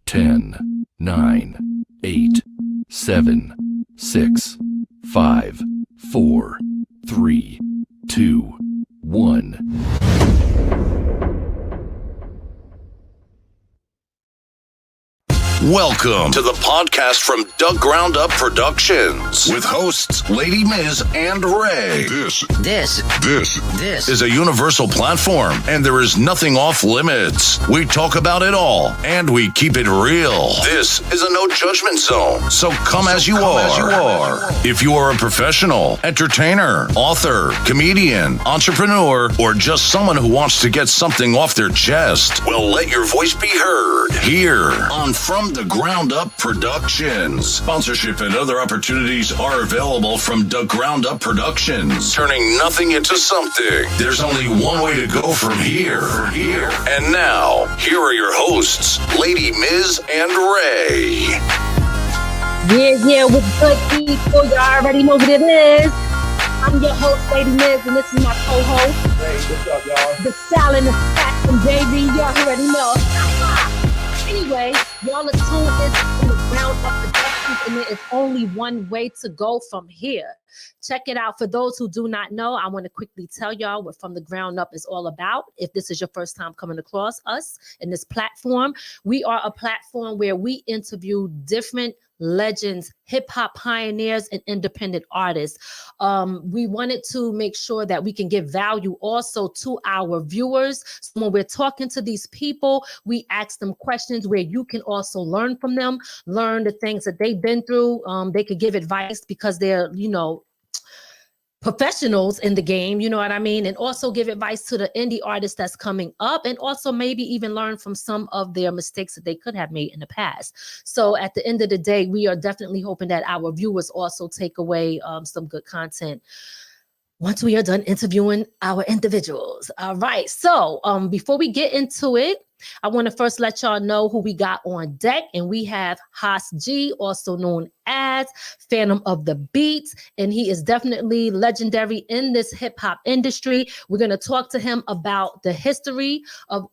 10, 9, 8, 7, 6, 5, 4, 3, 2, 1. Welcome to the podcast from Doug Ground Up Productions with hosts Lady Miz and Ray. This is a universal platform, and there is nothing off limits. We talk about it all, and we keep it real. This is a no judgment zone, so come as you are. If you are a professional, entertainer, author, comedian, entrepreneur, or just someone who wants to get something off their chest, well, let your voice be heard here on From the Ground Up Productions. Sponsorship and other opportunities are available from the Ground Up Productions. Turning nothing into something. There's only one way to go from here. And now, here are your hosts, Lady Miz and Ray. Yeah, with good people, you already know what it is. I'm your host, Lady Miz, and this is my co-host. Hey, what's up, y'all? The style and the fashion, baby. Y'all already know. Anyway, y'all are tuned in from the Ground Up Productions, and there is only one way to go from here. Check it out. For those who do not know, I want to quickly tell y'all what From the Ground Up is all about. If this is your first time coming across us in this platform, we are a platform where we interview different legends, hip-hop pioneers, and independent artists. We wanted to make sure that we can give value also to our viewers. So when we're talking to these people, we ask them questions where you can also learn from them, learn the things that they've been through. They could give advice because they're, professionals in the game, you know what I mean? And also give advice to the indie artists that's coming up, and also maybe even learn from some of their mistakes that they could have made in the past. So at the end of the day, we are definitely hoping that our viewers also take away some good content once we are done interviewing our individuals. All right. So before we get into it, I want to first let y'all know who we got on deck. And we have Haas G, also known as Fantom of the Beats. And he is definitely legendary in this hip hop industry. We're going to talk to him about the history of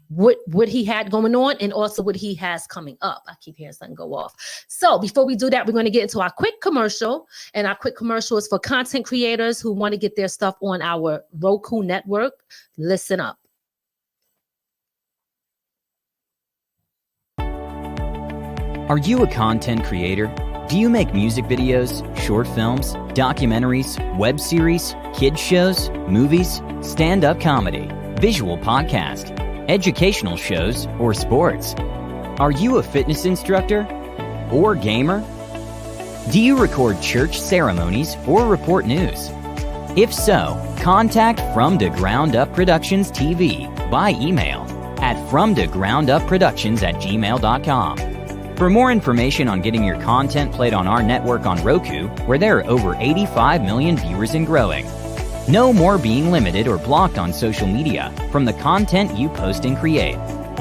what he had going on and also what he has coming up. I keep hearing something go off. So before we do that, we're going to get into our quick commercial. And our quick commercial is for content creators who want to get their stuff on our Roku network. Listen up. Are you a content creator? Do you make music videos, short films, documentaries, web series, kids shows, movies, stand-up comedy, visual podcast, educational shows, or sports? Are you a fitness instructor or gamer? Do you record church ceremonies or report news? If so, contact From the Ground Up Productions TV by email at fromthegroundupproductions@gmail.com. For more information on getting your content played on our network on Roku, where there are over 85 million viewers and growing. No more being limited or blocked on social media from the content you post and create.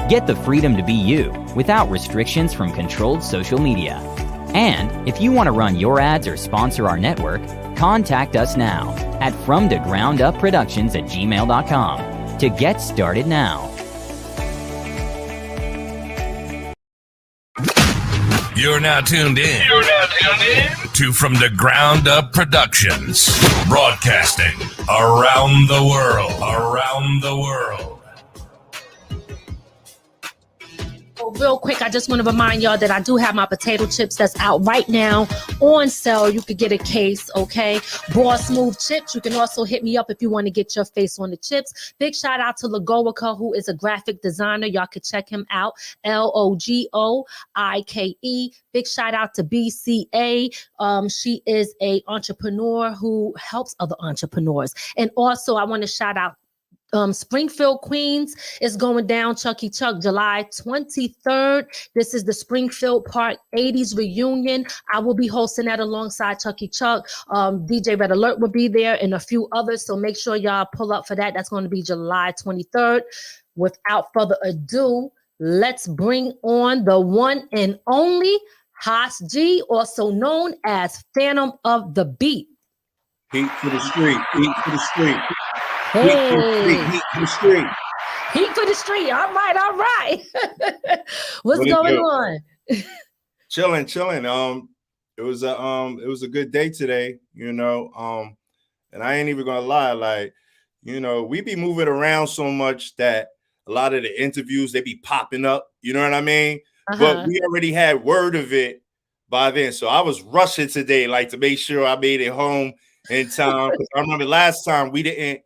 Get the freedom to be you without restrictions from controlled social media. And if you want to run your ads or sponsor our network, contact us now at fromthegroundupproductions@gmail.com to get started now. You're now tuned in to From the Ground Up Productions, broadcasting around the world. Real quick, I just want to remind y'all that I do have my potato chips that's out right now on sale. You could get a case, okay? Raw Smooth chips. You can also hit me up if you want to get your face on the chips. Big shout out to Lagoica, who is a graphic designer. Y'all could check him out. Logoike. Big shout out to BCA. She is a entrepreneur who helps other entrepreneurs. And also, I want to shout out Springfield, Queens is going down, Chucky Chuck, July 23rd. This is the Springfield Park 80s reunion. I will be hosting that alongside Chucky Chuck. DJ Red Alert will be there and a few others. So make sure y'all pull up for that. That's going to be July 23rd. Without further ado, let's bring on the one and only Haas G, also known as Fantom of the Beat. Heat for the street. Heat for the street. Hey. Heat for the street. Heat for the street. All right, all right. What's going on? Chilling. It was a good day today, and I ain't even gonna lie, like, we be moving around so much that a lot of the interviews, they be popping up, you know what I mean? But we already had word of it by then. So I was rushing today, like, to make sure I made it home in time. I remember last time we didn't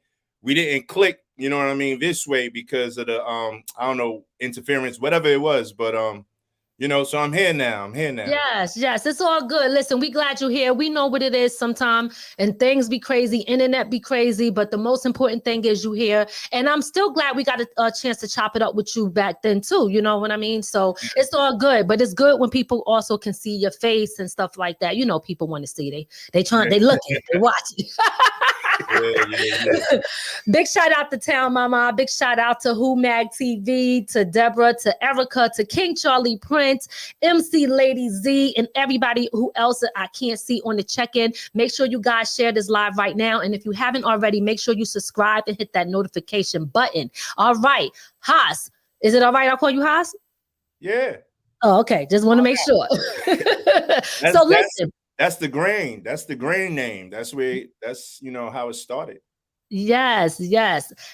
click, you know what I mean, this way because of the I don't know, interference, whatever it was. But so I'm here now. Yes, it's all good. Listen, we glad you're here. We know what it is sometimes, and things be crazy, internet be crazy, but the most important thing is you here. And I'm still glad we got a chance to chop it up with you back then too. You know what I mean? So it's all good, but it's good when people also can see your face and stuff like that. You know, people want to see, they looking, they watching. Yeah. Big shout out to Town Mama. Big shout out to Who Mag TV, to Deborah, to Erica, to King Charlie Prince, MC Lady Z, and everybody who else I can't see on the check-in. Make sure you guys share this live right now. And if you haven't already, make sure you subscribe and hit that notification button. All right. Haas. Is it all right? I'll call you Haas? Yeah. Oh, okay. Just want to make sure. So listen. That's the grain. That's the grain name. That's how it started. Yes.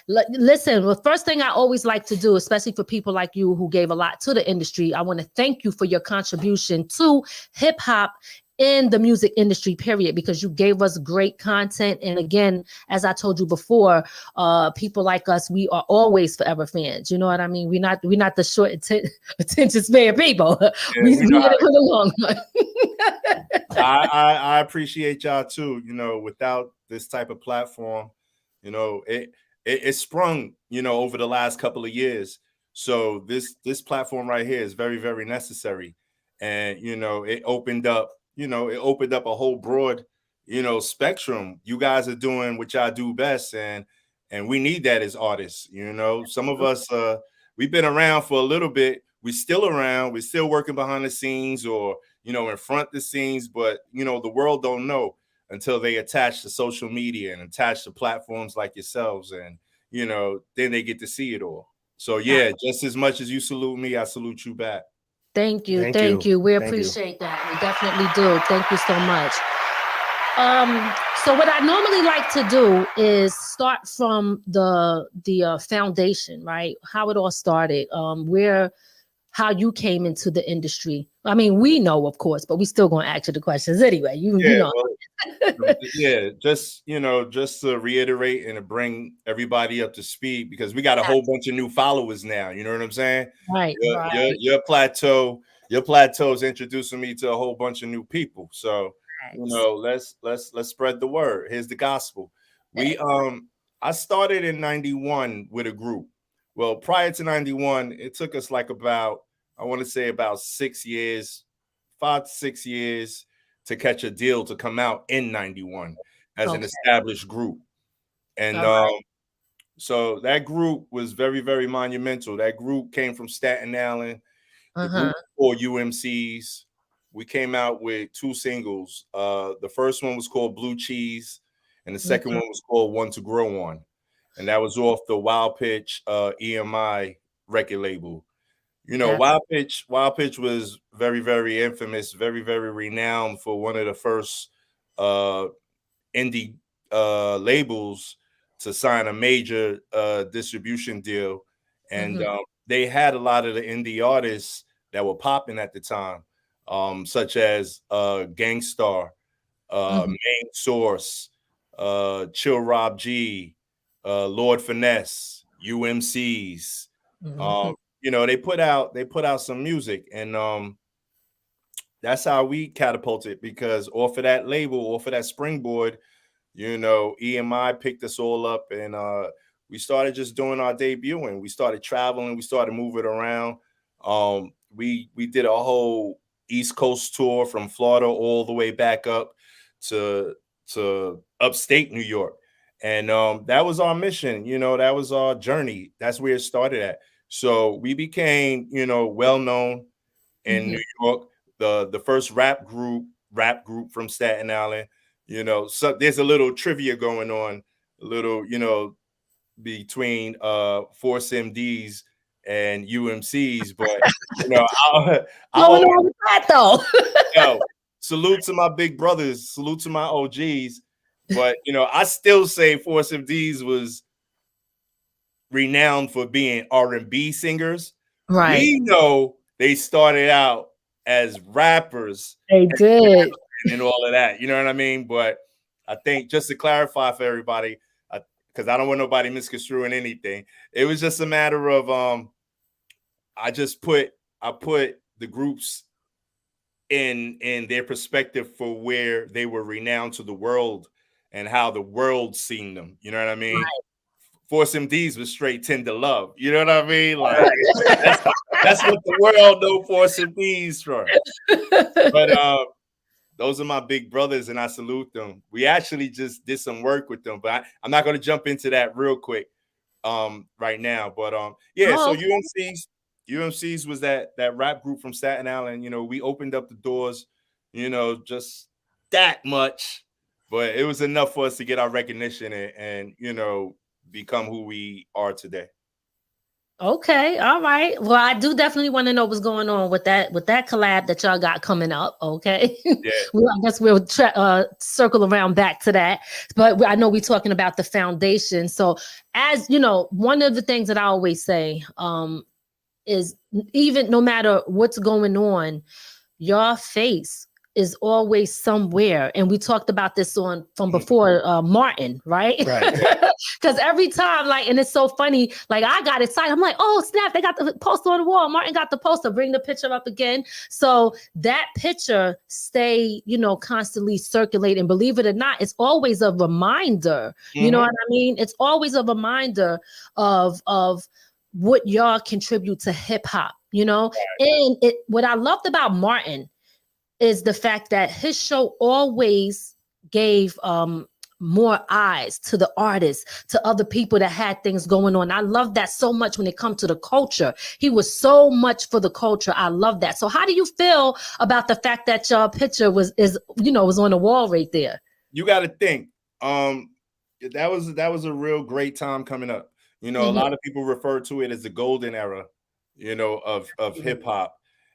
Listen, the first thing I always like to do, especially for people like you who gave a lot to the industry, I want to thank you for your contribution to hip hop in the music industry, period, because you gave us great content. And again, as I told you before, people like us, we are always forever fans. You know what I mean? We're not the short attention span people. Yeah, we in it for the long run. I appreciate y'all too. Without this type of platform, it sprung, over the last couple of years. So this platform right here is very, very necessary. And, it opened up a whole broad, spectrum. You guys are doing what y'all do best. And we need that as artists. Some of us, we've been around for a little bit. We're still around. We're still working behind the scenes or, in front of the scenes. But, the world don't know until they attach to social media and attach to platforms like yourselves. And, then they get to see it all. So, yeah, just as much as you salute me, I salute you back. Thank you. We appreciate that. We definitely do. Thank you so much. So what I normally like to do is start from the foundation, right? How it all started, how you came into the industry. I mean, we know, of course, but we still gonna ask you the questions anyway. You know. Well, yeah, just to reiterate and to bring everybody up to speed, because we got a whole bunch of new followers now. You know what I'm saying? Right. Your plateau is introducing me to a whole bunch of new people. So let's spread the word. Here's the gospel. I started in 91 with a group. Well, prior to 91, it took us like about 6 years, 5 to 6 years to catch a deal to come out in 91 as an established group. And so that group was very, very monumental. That group came from Staten Island. The group called UMCs. We came out with 2 singles. The first one was called Blue Cheese, and the second one was called One to Grow On. And that was off the Wild Pitch EMI record label. Wild Pitch was very, very infamous, very, very renowned for one of the first indie labels to sign a major distribution deal. And they had a lot of the indie artists that were popping at the time, such as Gangstar, Main Source, Chill Rob G, Lord Finesse, UMCs. They put out some music, and that's how we catapulted, because off of that label, off of that springboard, EMI picked us all up, and we started just doing our debut, and we started traveling, we started moving around. We did a whole East Coast tour from Florida all the way back up to upstate New York. And that was our mission, that was our journey. That's where it started at. So we became, well known in New York, the first rap group from Staten Island. So there's a little trivia going on, a little, between Force MDs and UMCs, but you know, I Going on with that though. yo, salute to my big brothers, salute to my OGs, but you know, I still say Force MDs was renowned for being R&B singers. Right. We know they started out as rappers. They did. And all of that, you know what I mean? But I think just to clarify for everybody, because I don't want nobody misconstruing anything, it was just a matter of I put the groups in their perspective for where they were renowned to the world and how the world seen them. You know what I mean? Right. Force MDs was straight Tender Love. You know what I mean? Like that's what the world know Force MDs for. But those are my big brothers, and I salute them. We actually just did some work with them, but I'm not going to jump into that real quick right now. But yeah, so UMCs was that rap group from Staten Island. You know, we opened up the doors, you know, just that much, but it was enough for us to get our recognition and you know, become who we are today. Okay, all right. Well, I do definitely want to know what's going on with that collab that y'all got coming up. Okay, yeah. Well, I guess we'll circle around back to that. But I know we're talking about the foundation. So, as you know, one of the things that I always say is even no matter what's going on, your face is always somewhere. And we talked about this from before Martin, right? Because every time, like, and it's so funny, like I got excited. I'm like, oh, snap, they got the poster on the wall. Martin got the poster, bring the picture up again. So that picture stay, you know, constantly circulating. Believe it or not, it's always a reminder. Mm-hmm. You know what I mean? It's always a reminder of what y'all contribute to hip hop, you know? And what I loved about Martin is the fact that his show always gave more eyes to the artists, to other people that had things going on. I love that so much when it comes to the culture. He was so much for the culture. I love that. So how do you feel about the fact that your picture was on the wall right there? You got to think that was a real great time coming up. You know, mm-hmm. A lot of people refer to it as the golden era, you know, of hip hop.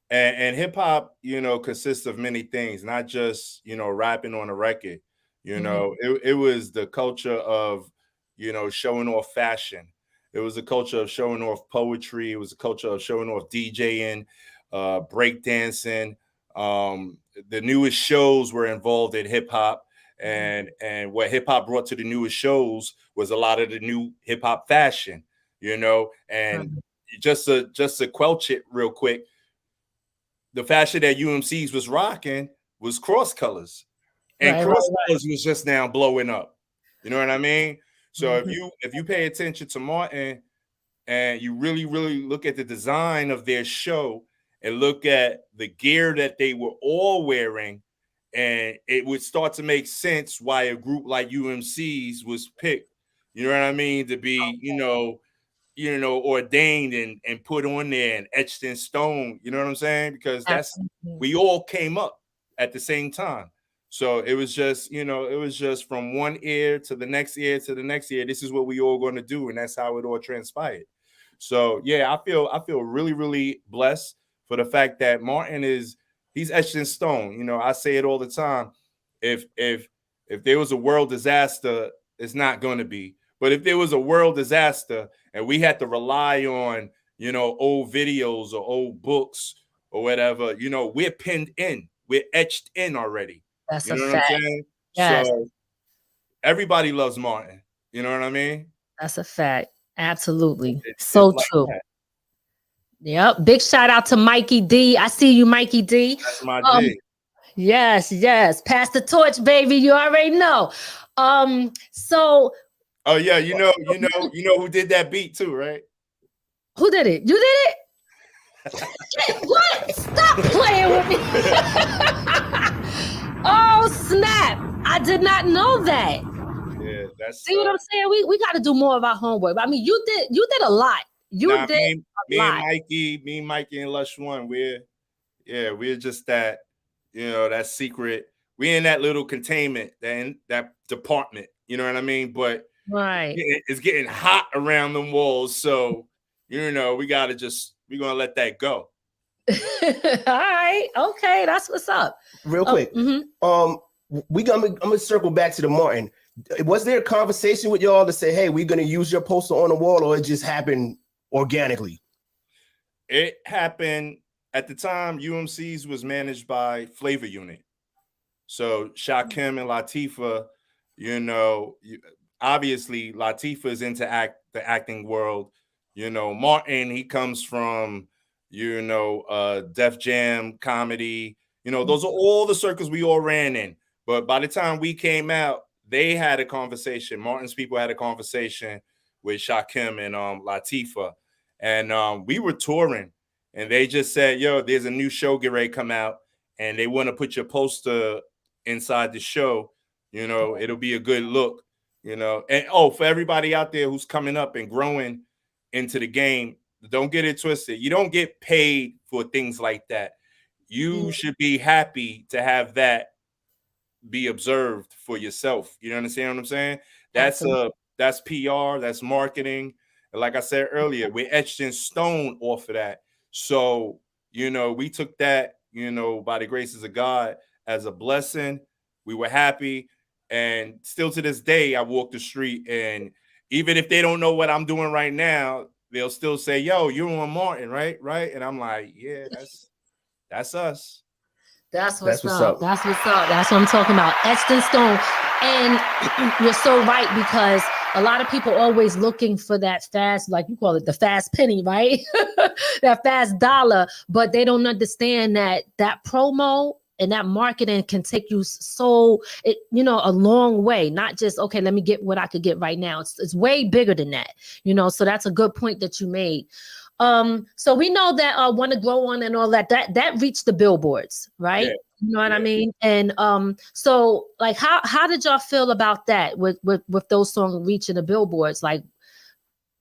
And hip hop, you know, consists of many things, not just, you know, rapping on a record. You know, it was the culture of, you know, showing off fashion. It was a culture of showing off poetry. It was a culture of showing off DJing, breakdancing. The newest shows were involved in hip hop. And what hip hop brought to the newest shows was a lot of the new hip hop fashion, you know, and just to quelch it real quick. The fashion that UMCs was rocking was cross colors, and cross colors was just now blowing up. You know what I mean? So if you pay attention to Martin and you really, really look at the design of their show and look at the gear that they were all wearing, and it would start to make sense why a group like UMCs was picked. You know what I mean? To be, you know, ordained and put on there and etched in stone. You know what I'm saying? Because we all came up at the same time. So it was just, you know, it was just from one ear to the next ear to the next ear. This is what we all going to do. And that's how it all transpired. So, yeah, I feel really, really blessed for the fact that Martin he's etched in stone. You know, I say it all the time. If there was a world disaster, it's not going to be. But if there was a world disaster and we had to rely on, you know, old videos or old books or whatever, you know, we're pinned in, we're etched in already. That's you know a what fact. I'm saying? Yes. So everybody loves Martin. You know what I mean? That's a fact. Absolutely. It's like true. That. Yep. Big shout out to Mikey D. I see you, Mikey D. That's my G. Yes. Pass the torch, baby. You already know. So. Oh yeah, you know who did that beat too, right? Who did it? You did it? What? Stop playing with me. Oh snap! I did not know that. Yeah, that's see what I'm saying? We got to do more of our homework. I mean, you did a lot. You did me and Mikey and Lush One. We're just that, you know, that secret. We in that little containment, that department. You know what I mean? But Right. It's getting hot around them walls. So, we're gonna let that go. All right. Okay. That's what's up. Real quick. I'm gonna circle back to the Martin. Was there a conversation with y'all to say, hey, we're gonna use your poster on the wall, or it just happened organically? It happened at the time. UMC's was managed by Flavor Unit. So Shakim and Latifah, obviously Latifah is into the acting world. Martin, he comes from, Def Jam comedy. Those are all the circles we all ran in. But by the time we came out, they had a conversation. Martin's people had a conversation with Shakim and Latifah. And we were touring. And they just said, yo, there's a new show get ready to come out. And they want to put your poster inside the show. It'll be a good look. And for everybody out there who's coming up and growing into the game, don't get it twisted. You don't get paid for things like that. You should be happy to have that be observed for yourself. You understand what I'm saying? That's PR, that's marketing. And like I said earlier, we're etched in stone off of that. So, we took that, by the graces of God as a blessing. We were happy. And still to this day, I walk the street, and even if they don't know what I'm doing right now, they'll still say, yo, you're on Martin, right? Right. And I'm like, yeah, that's us. That's what's up. That's what's up. That's what I'm talking about. Etched in stone. And you're so right, because a lot of people always looking for that fast, like you call it, the fast penny, right? That fast dollar, but they don't understand that promo and that marketing can take you a long way. Not just, okay, let me get what I could get right now. It's way bigger than that, so that's a good point that you made. So we know that Want to Grow On and all that reached the billboards, right? Yeah. You know what I mean? And so like how did y'all feel about that with those songs reaching the billboards? Like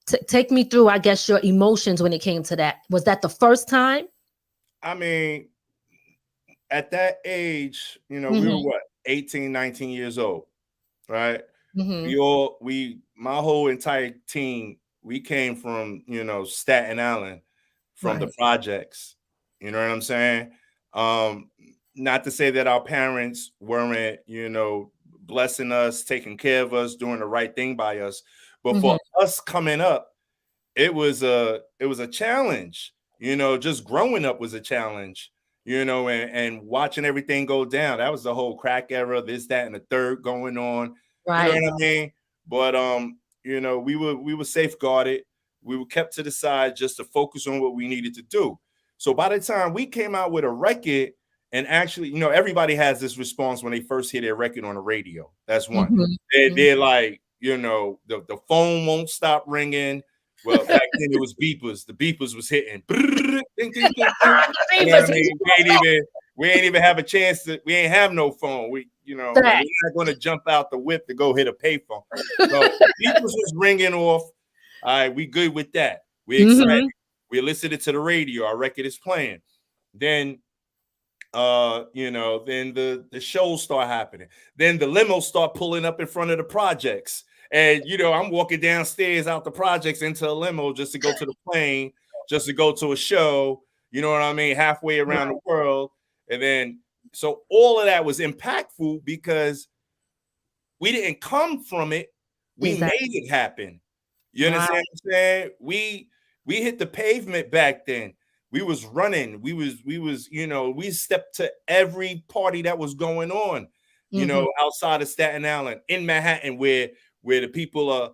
take me through, I guess, your emotions when it came to that. Was that the first time? I mean, at that age, we were what, 18, 19 years old, right? My whole entire team, we came from, Staten Island, from the projects. You know what I'm saying? Not to say that our parents weren't, blessing us, taking care of us, doing the right thing by us. But for us coming up, it was a challenge. Just growing up was a challenge, and watching everything go down. That was the whole crack era, this, that, and the third going on. Right. You know what I mean? But we were safeguarded. We were kept to the side just to focus on what we needed to do. So by the time we came out with a record, and actually, everybody has this response when they first hear their record on the radio. That's one. They're like, the phone won't stop ringing. Well, back then it was beepers. The beepers was hitting. Ding, ding, ding, ding. We ain't even have a chance to. We ain't have no phone. We're not going to jump out the whip to go hit a payphone. So beepers was ringing off. All right, we good with that. We excited. We listening to the radio. Our record is playing. Then, then the shows start happening. Then the limos start pulling up in front of the projects. And, I'm walking downstairs out the projects into a limo just to go to the plane, just to go to a show, you know what I mean, halfway around the world. And then, so all of that was impactful because we didn't come from it. We made it happen. You understand what I'm saying? We hit the pavement back then. We was running. We we stepped to every party that was going on, outside of Staten Island, in Manhattan, where the people are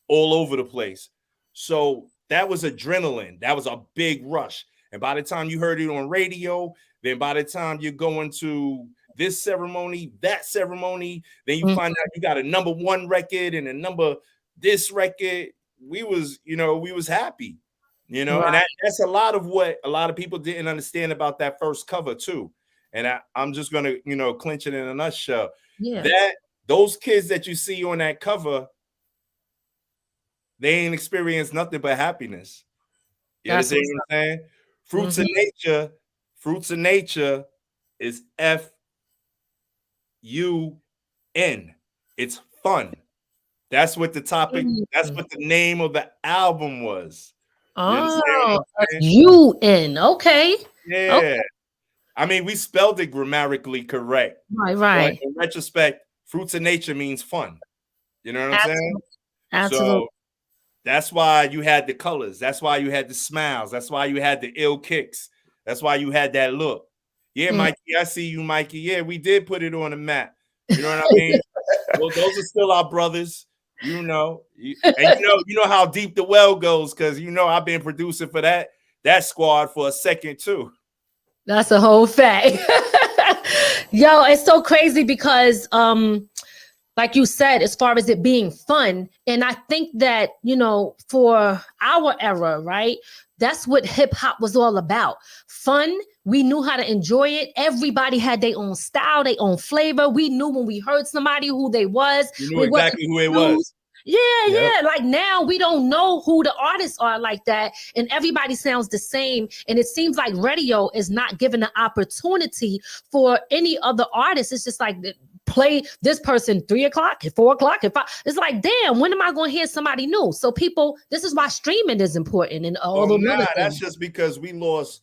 all over the place. So that was adrenaline. That was a big rush. And by the time you heard it on radio, then by the time you're going to this ceremony, that ceremony, then you find out you got a number one record and a number this record. We was happy, and that's a lot of what a lot of people didn't understand about that first cover too. And I'm just going to, clinch it in a nutshell. Yeah. Those kids that you see on that cover, they ain't experienced nothing but happiness. You understand what I'm saying? Fruits of Nature is FUN. It's fun. That's what the topic, that's what the name of the album was. Oh, UN. Okay. Yeah. Okay. I mean, we spelled it grammatically correct. Right. But in retrospect, Fruits of Nature means fun. You know what I'm saying? Absolutely. So that's why you had the colors. That's why you had the smiles. That's why you had the ill kicks. That's why you had that look. Yeah, Mikey, I see you, Mikey. Yeah, we did put it on the map. You know what I mean? Well, those are still our brothers. You know, and you know how deep the well goes, because I've been producing for that squad for a second too. That's a whole fact. Yo, it's so crazy because like you said, as far as it being fun, and I think that, for our era, right? That's what hip hop was all about. Fun. We knew how to enjoy it. Everybody had their own style, their own flavor. We knew when we heard somebody who they was. You knew exactly who it was. Yeah. Like now we don't know who the artists are like that. And everybody sounds the same. And it seems like radio is not giving an opportunity for any other artist. It's just like play this person 3 o'clock, at 4 o'clock, at 5. It's like, damn, when am I going to hear somebody new? So people, this is why streaming is important. And all those other things. That's just because we lost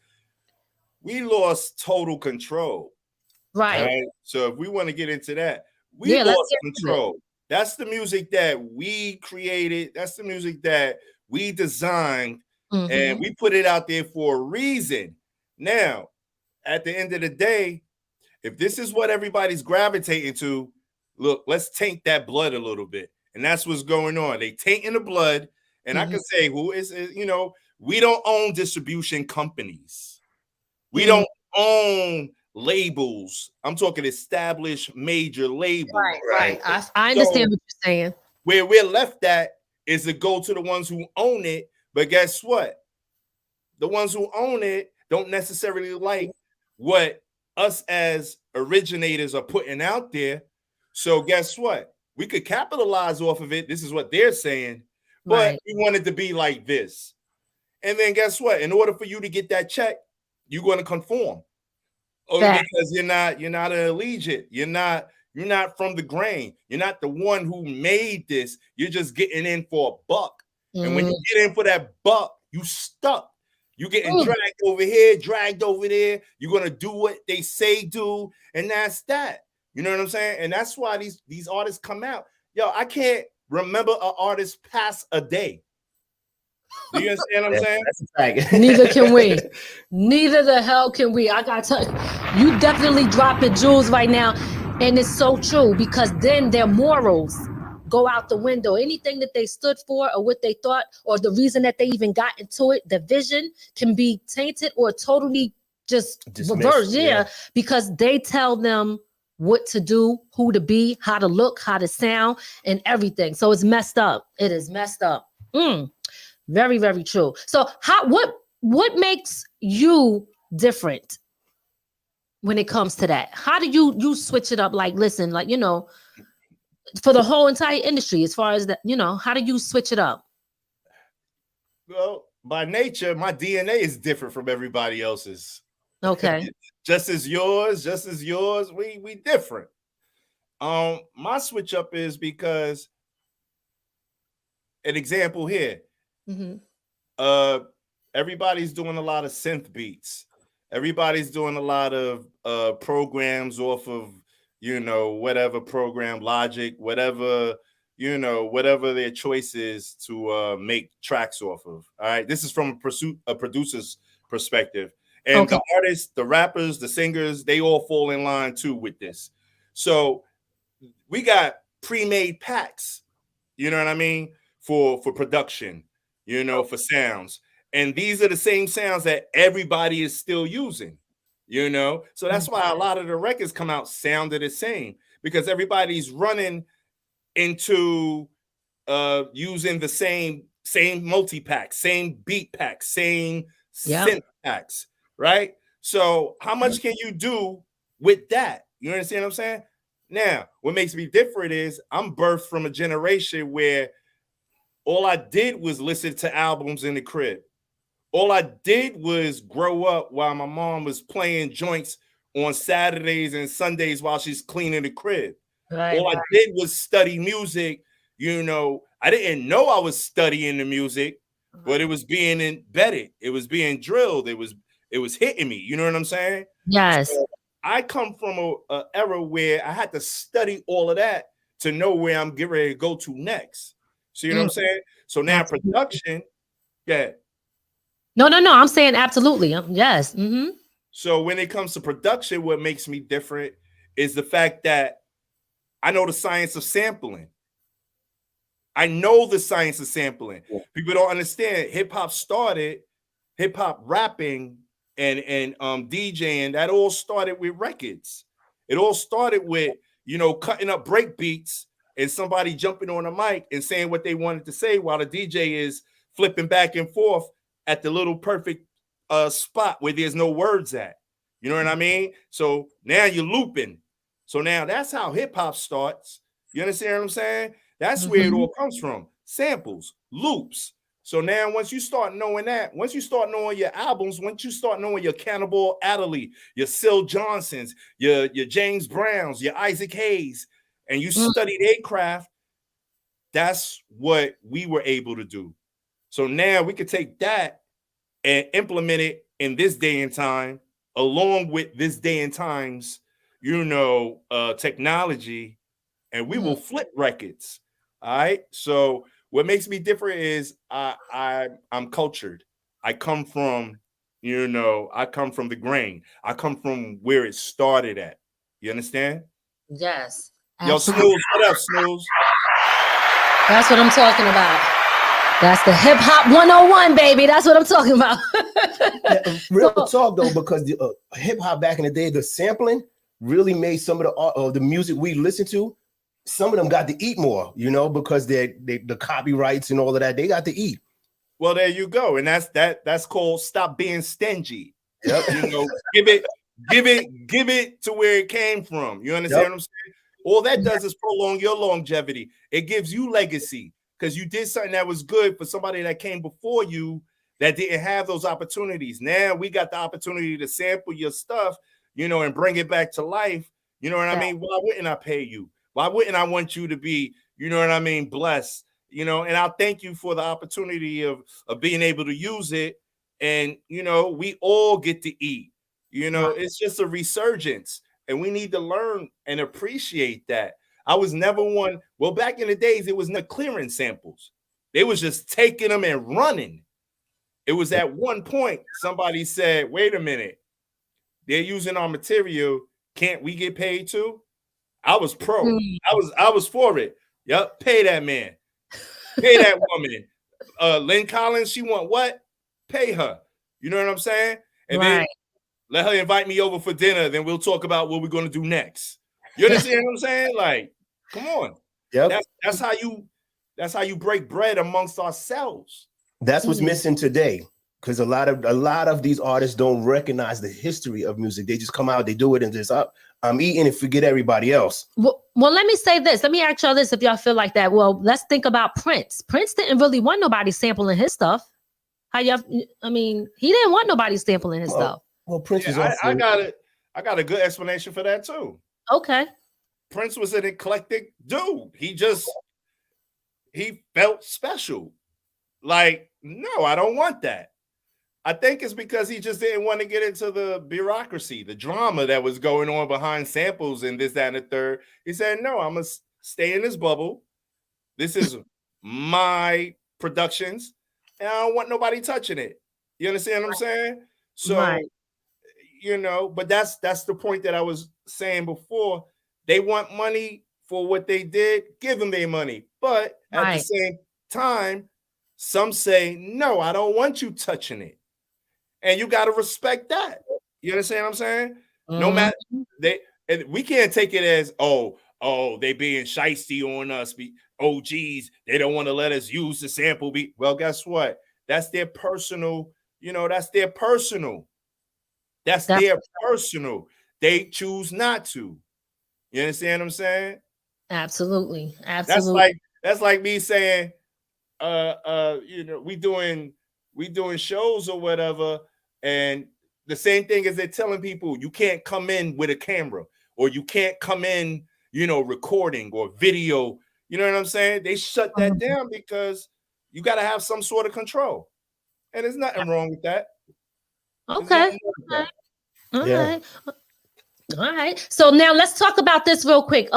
total control. Right. So if we want to get into that, we lost control. That's the music that we created. That's the music that we designed, and we put it out there for a reason. Now, at the end of the day, if this is what everybody's gravitating to, look, let's taint that blood a little bit. And that's what's going on. They tainting the blood. And I can say, we don't own distribution companies. We don't own labels. I'm talking established major labels. Right. I understand what you're saying. Where we're left at is to go to the ones who own it. But guess what? The ones who own it don't necessarily like what us as originators are putting out there. So guess what? We could capitalize off of it. This is what they're saying. But we want it to be like this. And then guess what? In order for you to get that check, you're going to conform. Because you're not an allegiant. You're not from the grain. You're not the one who made this. You're just getting in for a buck. And when you get in for that buck, you stuck. You're getting dragged over here, dragged over there. You're gonna do what they say do, and that's that. You know what I'm saying? And that's why these artists come out. Yo, I can't remember an artist past a day. Do you understand what I'm saying? That's a fact. Neither can we. Neither the hell can we. I gotta tell you, definitely dropping jewels right now. And it's so true, because then their morals go out the window. Anything that they stood for or what they thought or the reason that they even got into it, the vision can be tainted or totally just reversed. Yeah, because they tell them what to do, who to be, how to look, how to sound, and everything. So it's messed up. It is messed up. Very, very true. So what makes you different when it comes to that? How do you switch it up? Like, listen, like, for the whole entire industry, as far as that, how do you switch it up? Well, by nature, my DNA is different from everybody else's. Okay. just as yours, we different. My switch up is because an example here. Everybody's doing a lot of synth beats. Everybody's doing a lot of programs off of whatever program, Logic, whatever their choice is to make tracks off of. All right, this is from a producer's perspective, and the artists, the rappers, the singers, they all fall in line too with this. So we got pre-made packs, you know what I mean, for production. For sounds. And these are the same sounds that everybody is still using, So that's why a lot of the records come out sounded the same, because everybody's running into using the same multi-pack, same beat pack, same synth packs, right? So how much can you do with that? You understand what I'm saying? Now, what makes me different is I'm birthed from a generation where all I did was listen to albums in the crib. All I did was grow up while my mom was playing joints on Saturdays and Sundays while she's cleaning the crib. All I did was study music, I didn't know I was studying the music, but it was being embedded. It was being drilled. It was hitting me. You know what I'm saying? Yes. So I come from a era where I had to study all of that to know where I'm getting ready to go to next. So you know what I'm saying? So now production, yeah. No. I'm saying absolutely. Yes. Mm-hmm. So when it comes to production, what makes me different is the fact that I know the science of sampling. I know the science of sampling. Yeah. People don't understand. Hip hop rapping and DJing. That all started with records. It all started with cutting up break beats and somebody jumping on a mic and saying what they wanted to say while the DJ is flipping back and forth at the little perfect spot where there's no words at. You know what I mean? So now you're looping. So now that's how hip hop starts. You understand what I'm saying? That's where it all comes from. Samples, loops. So now once you start knowing that, once you start knowing your albums, once you start knowing your Cannibal Adderley, your Syl Johnsons, your James Browns, your Isaac Hayes, and you study their craft, that's what we were able to do. So now we could take that and implement it in this day and time, along with this day and time's, technology, and we will flip records. All right. So what makes me different is I'm cultured. I come from the grain. I come from where it started at. You understand? Yes. Yo, Snooze, what up, Snooze? That's what I'm talking about. That's the hip hop 101, baby. That's what I'm talking about. Real talk though, because the hip hop back in the day, the sampling really made some of the music we listen to. Some of them got to eat more, because the copyrights and all of that, they got to eat. Well, there you go, and that's called stop being stingy. Yep. Give it to where it came from. You understand what I'm saying? All that does is prolong your longevity. It gives you legacy because you did something that was good for somebody that came before you that didn't have those opportunities. Now we got the opportunity to sample your stuff, and bring it back to life. You know what I mean? Why wouldn't I pay you? Why wouldn't I want you to be, blessed? And I'll thank you for the opportunity of being able to use it. And, we all get to eat. It's just a resurgence. And we need to learn and appreciate that. I was never one. Well, back in the days, it was not clearing samples. They was just taking them and running. It was at one point somebody said, wait a minute. They're using our material. Can't we get paid too? I was pro. I was for it. Yep. Pay that man. Pay that woman. Lynn Collins, she want what? Pay her. You know what I'm saying? And then let her invite me over for dinner. Then we'll talk about what we're going to do next. You understand what I'm saying? Like, come on. Yep. That's how you break bread amongst ourselves. That's what's missing today. Because a lot of these artists don't recognize the history of music. They just come out, they do it, and just I'm eating and forget everybody else. Well, let me say this. Let me ask y'all this if y'all feel like that. Well, let's think about Prince. Prince didn't really want nobody sampling his stuff. He didn't want nobody sampling his stuff. Well, Prince is I got a good explanation for that too. Okay. Prince was an eclectic dude. He felt special. Like, no, I don't want that. I think it's because he just didn't want to get into the bureaucracy, the drama that was going on behind samples and this, that, and the third. He said, no, I'm going to stay in this bubble. This is my productions, and I don't want nobody touching it. You understand what I'm saying? So, but that's the point that I was saying before. They want money for what they did. Give them their money. But at the same time, some say, no, I don't want you touching it. And you got to respect that. You understand what I'm saying? No matter we can't take it as, they being shiesty on us. Geez, they don't want to let us use the sample. Well, guess what? That's their personal, that's their personal. That's their personal. They choose not to. You understand what I'm saying? Absolutely. That's like me saying, we doing shows or whatever, and the same thing as they're telling people you can't come in with a camera or you can't come in, recording or video, You know what I'm saying? They shut that down because you got to have some sort of control. And there's nothing wrong with that. Okay. All right. All right. So now let's talk about this real quick.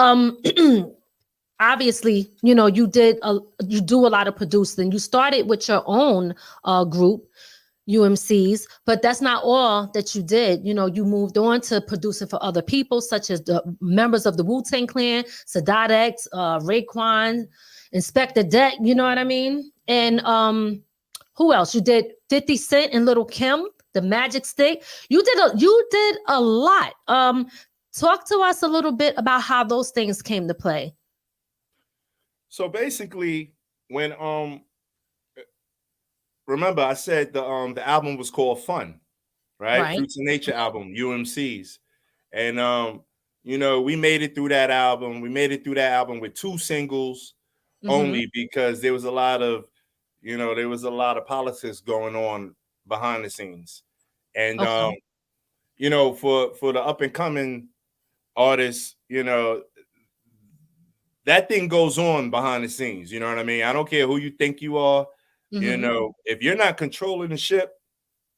Obviously, you know, you do a lot of producing. You started with your own group, UMCs, but that's not all that you did. You know, you moved on to producing for other people, such as the members of the Wu-Tang Clan, Sadat X, Raekwon, Inspector Deck, you know what I mean? And who else? You did 50 Cent and Lil Kim, the Magic Stick. You did a lot. Talk to us a little bit about how those things came to play. So basically, when remember I said the album was called Fun, right? Fruits of Nature album, UMCs. And you know, we made it through that album. We made it through that album with 2 singles only, because there was a lot of, you know, there was a lot of politics going on behind the scenes. And you know, for the up and coming artists, you know, that thing goes on behind the scenes. You know what I mean? I don't care who you think you are. You know, if you're not controlling the ship,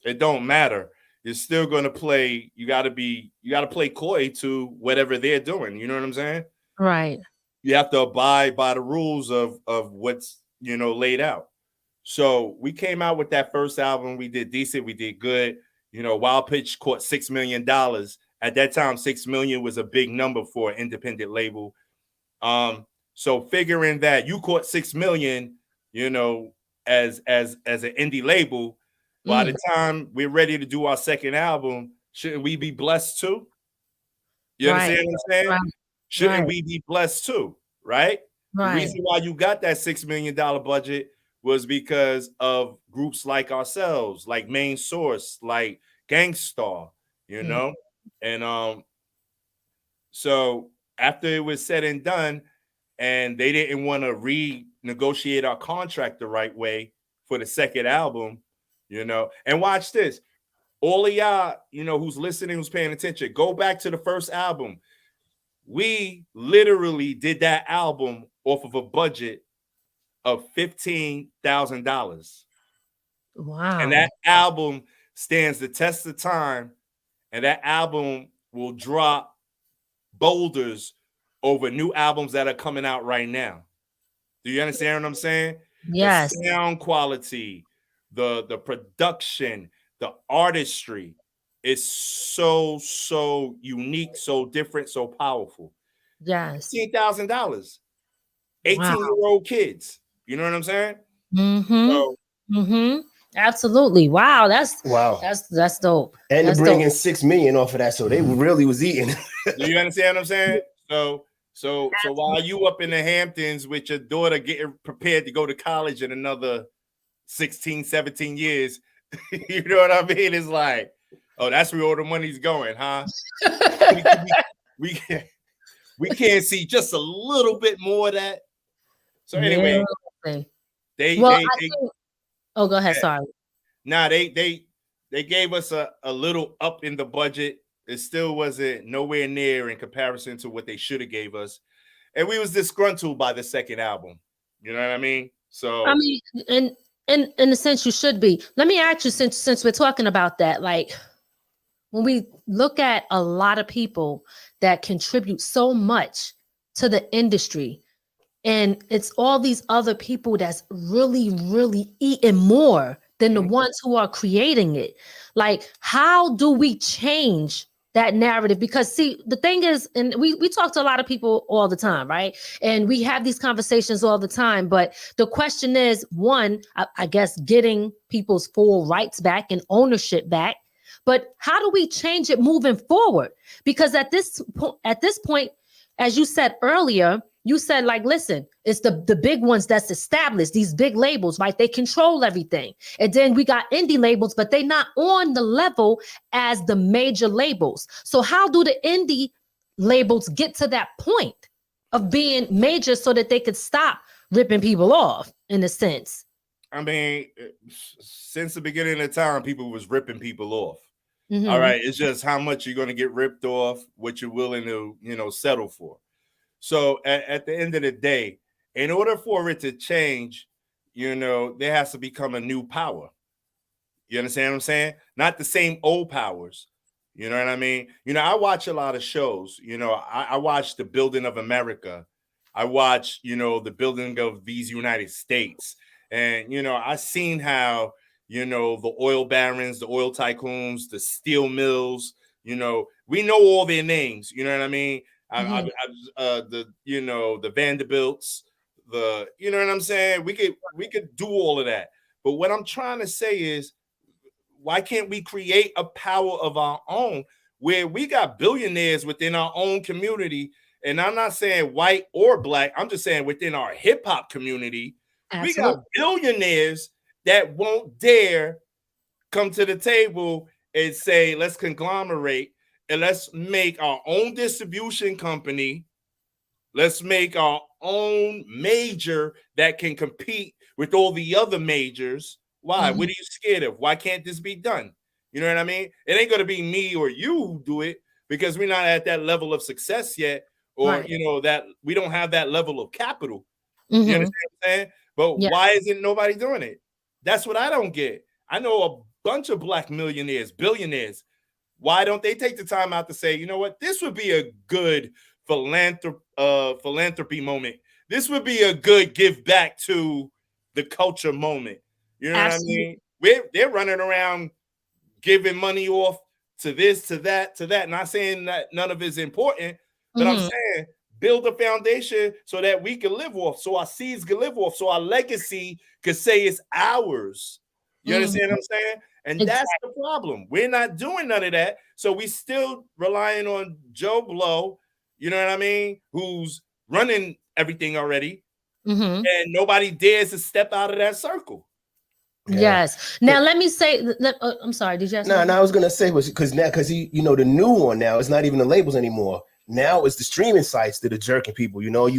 it don't matter. You're still going to play. You got to play coy to whatever they're doing. You know what I'm saying? Right. You have to abide by the rules of what's, you know, laid out. So we came out with that first album. We did decent. We did good. You know, Wild Pitch caught $6 million. At that time, $6 million was a big number for an independent label. So figuring that you caught $6 million, you know, as an indie label, by the time we're ready to do our second album, shouldn't we be blessed too? You understand what I'm saying? Right. Shouldn't we be blessed too? Right? The reason why you got that $6 million budget was because of groups like ourselves, like Main Source, like Gangstar, you know? And so after it was said and done, and they didn't want to renegotiate our contract the right way for the second album, you know. And watch this. All of y'all, you know, who's listening, who's paying attention, go back to the first album. We literally did that album off of a budget of $15,000. Wow. And that album stands the test of time, and that album will drop boulders over new albums that are coming out right now. Do you understand what I'm saying? Yes. The sound quality, the production, the artistry is so unique, so different, so powerful. Yes. $15,000. 18-year-old kids. You know what I'm saying? Absolutely. Wow. That's dope. And that's to bring in dope. $6 million off of that, so they really was eating. Do you understand what I'm saying? So while you up in the Hamptons with your daughter getting prepared to go to college in another 16, 17 years, you know what I mean? It's like, oh, that's where all the money's going, huh? we can't see just a little bit more of that. So anyway, oh, go ahead. Sorry. Nah, they gave us a little up in the budget. It still wasn't nowhere near in comparison to what they should have gave us. And we was disgruntled by the second album. You know what I mean? So I mean, in a sense, you should be. Let me ask you, since we're talking about that, like when we look at a lot of people that contribute so much to the industry, and it's all these other people that's really, really eating more than the ones who are creating it. Like, how do we change that narrative? Because see, the thing is, and we talk to a lot of people all the time, right? And we have these conversations all the time. But the question is, one, I guess, getting people's full rights back and ownership back. But how do we change it moving forward? Because at this point, as you said earlier, you said, like, listen, it's the big ones that's established, these big labels, right? They control everything. And then we got indie labels, but they're not on the level as the major labels. So how do the indie labels get to that point of being major so that they could stop ripping people off, in a sense? I mean, since the beginning of time, people was ripping people off. All right. It's just how much you're going to get ripped off, what you're willing to, settle for. So at the end of the day, In order for it to change, there has to become a new power. You understand what I'm saying? Not the same old powers. You know what I mean? I watch a lot of shows. I watch The Building of America. I watch, the building of these United States. And, I seen how, the oil barons, the oil tycoons, the steel mills, we know all their names. You know what I mean? The Vanderbilts, you know what I'm saying? We could do all of that. But what I'm trying to say is, why can't we create a power of our own where we got billionaires within our own community? And I'm not saying white or black. I'm just saying within our hip hop community, we got billionaires that won't dare come to the table and say, let's conglomerate and let's make our own distribution company. Let's make our own major that can compete with all the other majors. Why? What are you scared of? Why can't this be done? You know what I mean? It ain't going to be me or you who do it because we're not at that level of success yet, or, that we don't have that level of capital. You understand what I'm saying? But why isn't nobody doing it? That's what I don't get. I know a bunch of black millionaires, billionaires. Why don't they take the time out to say, you know what? This would be a good philanthropy moment. This would be a good give back to the culture moment. You know what I mean? They're running around giving money off to this, to that, to that. Not saying that none of it's important, but I'm saying build a foundation so that we can live off, so our seeds can live off, so our legacy could say it's ours. You understand what I'm saying? And that's the problem. We're not doing none of that. So we still relying on Joe Blow, you know what I mean, who's running everything already. And nobody dares to step out of that circle. Yes. Now let me say. I'm sorry. Did you? No, I was gonna say because he, the new one now, it's not even the labels anymore. Now it's the streaming sites that are jerking people. You're all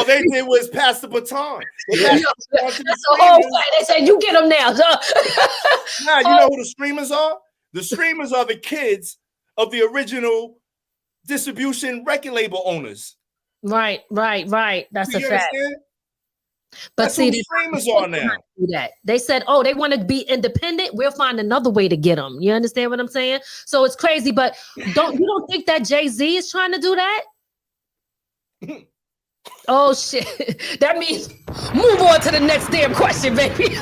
they did was pass the baton. That's the whole fight. They said you get them now. Nah, you know who the streamers are? The streamers are the kids of the original distribution record label owners. Right. That's a fact. Understand? But that's see, the streamers are now. That they said, oh, they want to be independent. We'll find another way to get them. You understand what I'm saying? So it's crazy. But you don't think that Jay-Z is trying to do that? Oh shit! That means move on to the next damn question, baby.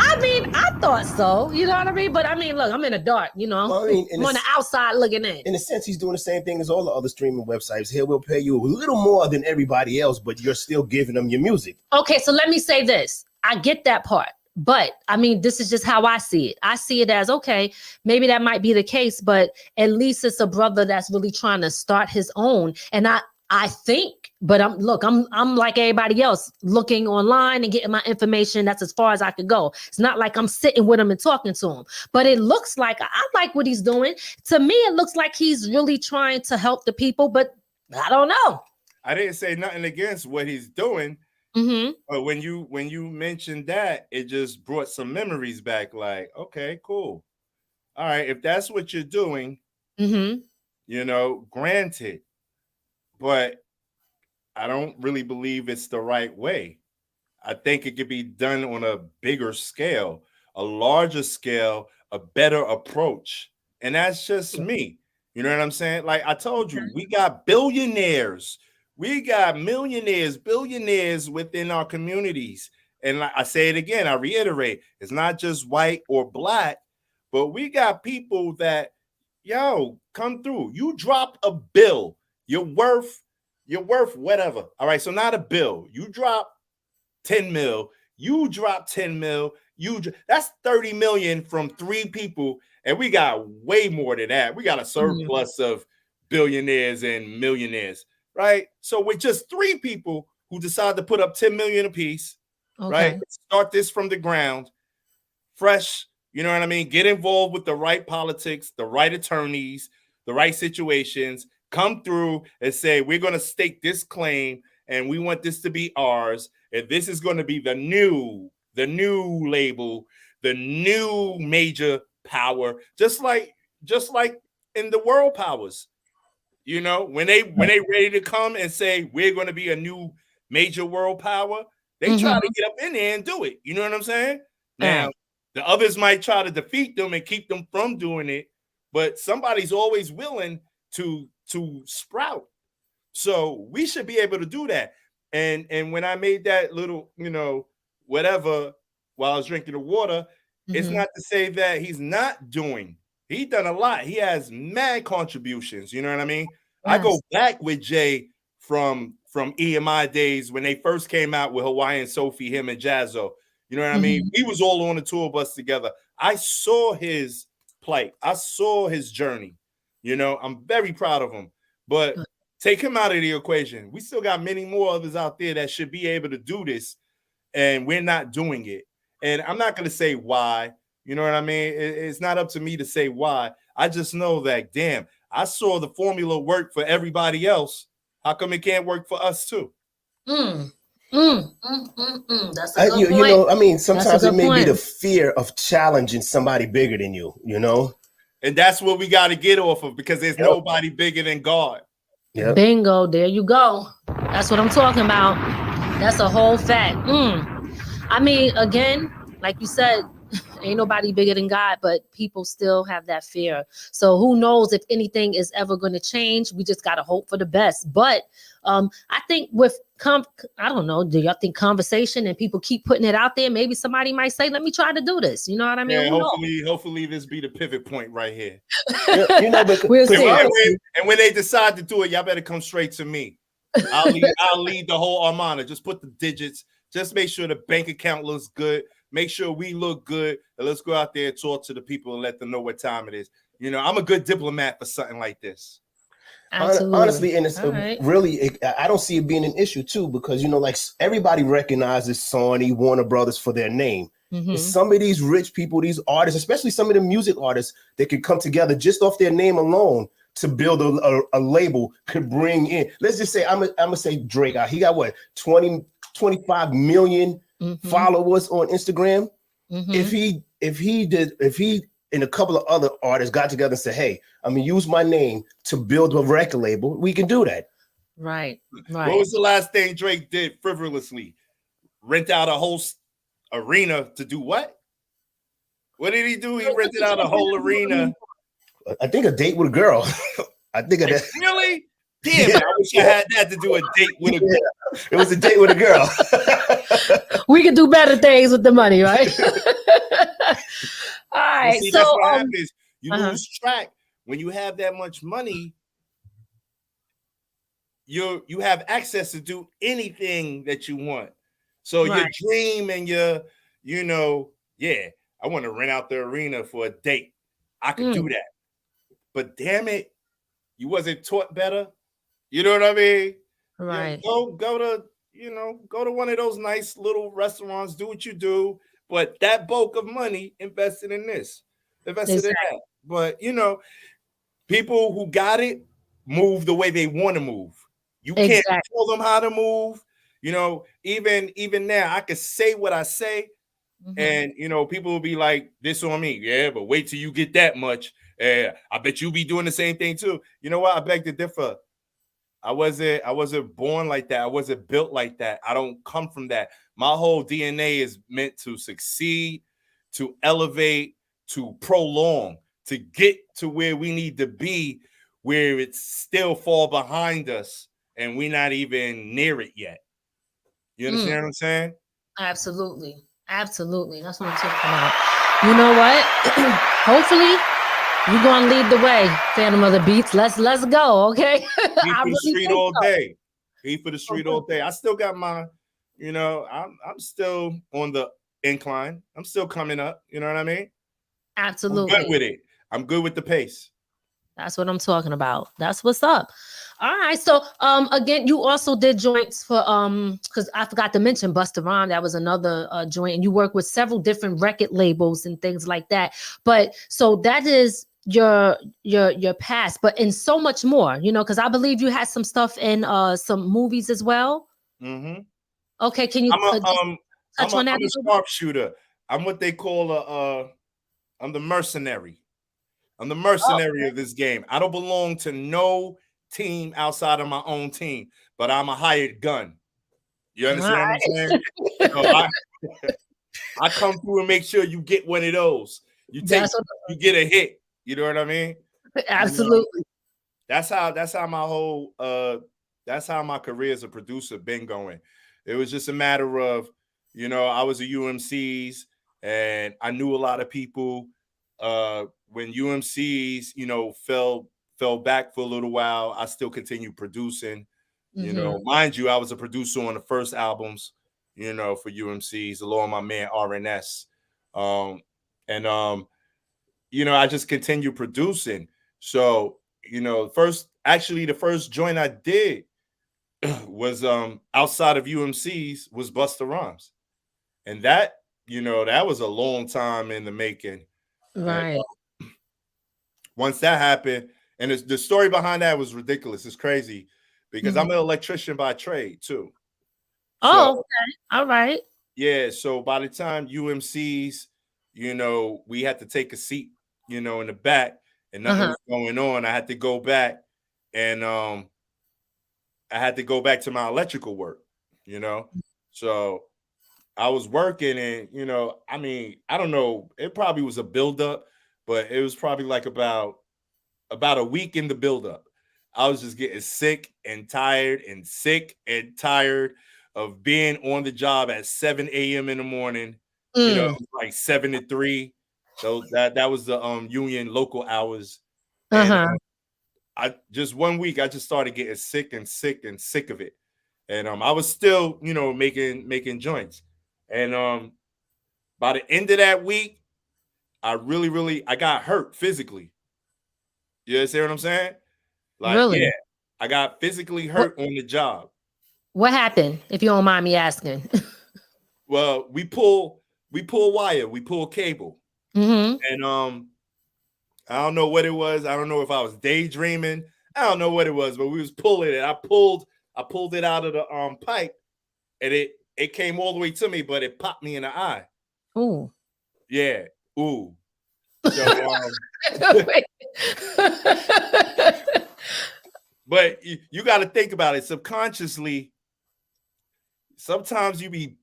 I mean, I thought so. You know what I mean? But I mean, look, I'm in the dark. I'm on the outside looking in. In a sense, he's doing the same thing as all the other streaming websites. Here, we'll pay you a little more than everybody else, but you're still giving them your music. Okay, so let me say this. I get that part. But I mean, this is just how I see it. I see it as, okay, maybe that might be the case, but at least it's a brother that's really trying to start his own. And I think, but I'm like everybody else, looking online and getting my information. That's as far as I could go. It's not like I'm sitting with him and talking to him, but it looks like I like what he's doing. To me, it looks like he's really trying to help the people, but I don't know. I didn't say nothing against what he's doing. But when you mentioned that, it just brought some memories back. Like, okay, cool. All right, if that's what you're doing, granted. But I don't really believe it's the right way. I think it could be done on a bigger scale, a larger scale, a better approach. And that's just me. You know what I'm saying? Like I told you, we got billionaires. We got millionaires, billionaires within our communities. And like I say it again, I reiterate, it's not just white or black, but we got people that, come through. You drop a bill, you're worth whatever. All right, so not a bill. You drop 10 mil, you drop 10 mil, that's 30 million from 3 people. And we got way more than that. We got a surplus of billionaires and millionaires. Right. So with just 3 people who decide to put up 10 million apiece, right? Start this from the ground, fresh, you know what I mean? Get involved with the right politics, the right attorneys, the right situations, come through and say, we're going to stake this claim and we want this to be ours. And this is going to be the new label, the new major power, just like in the world powers. You know, when they ready to come and say we're going to be a new major world power, they try to get up in there and do it. You know what I'm saying? Now, the others might try to defeat them and keep them from doing it, but somebody's always willing to sprout. So we should be able to do that. And when I made that little, you know, whatever while I was drinking the water, it's not to say that he's not doing. He done a lot. He has mad contributions. You know what I mean? Yes. I go back with Jay from EMI days when they first came out with Hawaiian Sophie, him and Jazzo. You know what I mean? We was all on the tour bus together. I saw his plight. I saw his journey. You know, I'm very proud of him. But take him out of the equation. We still got many more others out there that should be able to do this, and we're not doing it. And I'm not going to say why. You know what I mean? It's not up to me to say why. I just know that, damn, I saw the formula work for everybody else. How come it can't work for us too? That's a good point. You know, I mean, sometimes it may be the fear of challenging somebody bigger than you, you know? And that's what we got to get off of, because there's nobody bigger than God. Yep. Bingo, there you go. That's what I'm talking about. That's a whole fact. I mean, again, like you said, ain't nobody bigger than God, but people still have that fear. So who knows if anything is ever going to change? We just got to hope for the best. But I think with I don't know, do y'all think conversation and people keep putting it out there? Maybe somebody might say, let me try to do this. You know what I mean? Yeah, hopefully this be the pivot point right here. You know, we'll see. And when they decide to do it, y'all better come straight to me. I'll lead the whole armada. Just put the digits. Just make sure the bank account looks good. Make sure we look good. And let's go out there and talk to the people and let them know what time it is. You know, I'm a good diplomat for something like this. Absolutely. Honestly, and it's really, I don't see it being an issue too, because, you know, like everybody recognizes Sony, Warner Brothers for their name. Some of these rich people, these artists, especially some of the music artists, they can come together just off their name alone to build a label, could bring in, let's just say, I'm gonna say Drake. He got what, 25 million followers on Instagram. If he and a couple of other artists got together and said, hey, I'm gonna use my name to build a record label, we can do that. Right. What was the last thing Drake did frivolously? Rent out a whole arena to do what? What did he do? He rented out a whole arena. I think a date with a girl. I think of that. Really? Damn, I wish I had that to do a date with a girl. It was a date with a girl. We could do better things with the money, right? All right. See, so that's what happens. You lose track when you have that much money. You have access to do anything that you want. So your dream and I want to rent out the arena for a date. I could do that. But damn it, you wasn't taught better. You know what I mean? Right. Go to one of those nice little restaurants, do what you do, but that bulk of money invested in this, invested in that. But you know, people who got it move the way they want to move. You can't tell them how to move. You know, even now, I could say what I say, and you know, people will be like, "This on me." Yeah, but wait till you get that much. I bet you be doing the same thing too. You know what? I beg to differ. I wasn't born like that. I wasn't built like that. I don't come from that. My whole DNA is meant to succeed, to elevate, to prolong, to get to where we need to be, where it's still fall behind us and we're not even near it yet. You understand what I'm saying? Absolutely. Absolutely. That's what I'm talking about. You know what? Hopefully you're gonna lead the way, Phantom of the Beats. Let's go, okay? He for the street all day. He for the street all day. I still got my, you know, I'm still on the incline. I'm still coming up. You know what I mean? Absolutely. I'm good with it. I'm good with the pace. That's what I'm talking about. That's what's up. All right. So again, you also did joints for because I forgot to mention Busta Rhymes. That was another joint, and you work with several different record labels and things like that. But so that is your past, but in so much more, you know, because I believe you had some stuff in some movies as well. Okay, can you touch on that? I'm a sharpshooter. I'm what they call I'm the mercenary. I'm the mercenary of this game. I don't belong to no team outside of my own team, but I'm a hired gun. You understand what I'm saying? So I come through and make sure you get one of those. You get a hit. You know what I mean? Absolutely. You know, that's how my whole that's how my career as a producer been going. It was just a matter of, you know, I was a UMCs and I knew a lot of people. When UMCs, you know, fell back for a little while, I still continued producing. You know, mind you, I was a producer on the first albums, you know, for UMCs, along with my man RNS. You know, I just continued producing. So, you know, the first joint I did was outside of UMCs was Busta Rhymes. And that, you know, that was a long time in the making. Right. And, once that happened, and the story behind that was ridiculous. It's crazy because I'm an electrician by trade too. Oh, okay. All right. Yeah. So by the time UMCs, you know, we had to take a seat, you know, in the back and nothing was going on. I had to go back and I had to go back to my electrical work, you know. So I was working and, you know, I mean, I don't know, it probably was a buildup, but it was probably like about a week in the buildup. I was just getting sick and tired of being on the job at 7 a.m. in the morning, you know, like 7 to 3. So that was the union local hours. And I just 1 week, I just started getting sick of it. And I was still, you know, making joints. And by the end of that week, I got hurt physically. You understand what I'm saying? Like, really? Yeah, I got physically hurt on the job. What happened, if you don't mind me asking? Well, we pull wire, we pull cable. And I don't know what it was. I don't know if I was daydreaming. I don't know what it was, but we was pulling it. I pulled it out of the pipe, and it came all the way to me, but it popped me in the eye. Ooh. Yeah. Ooh. So, but you got to think about it subconsciously. Sometimes you be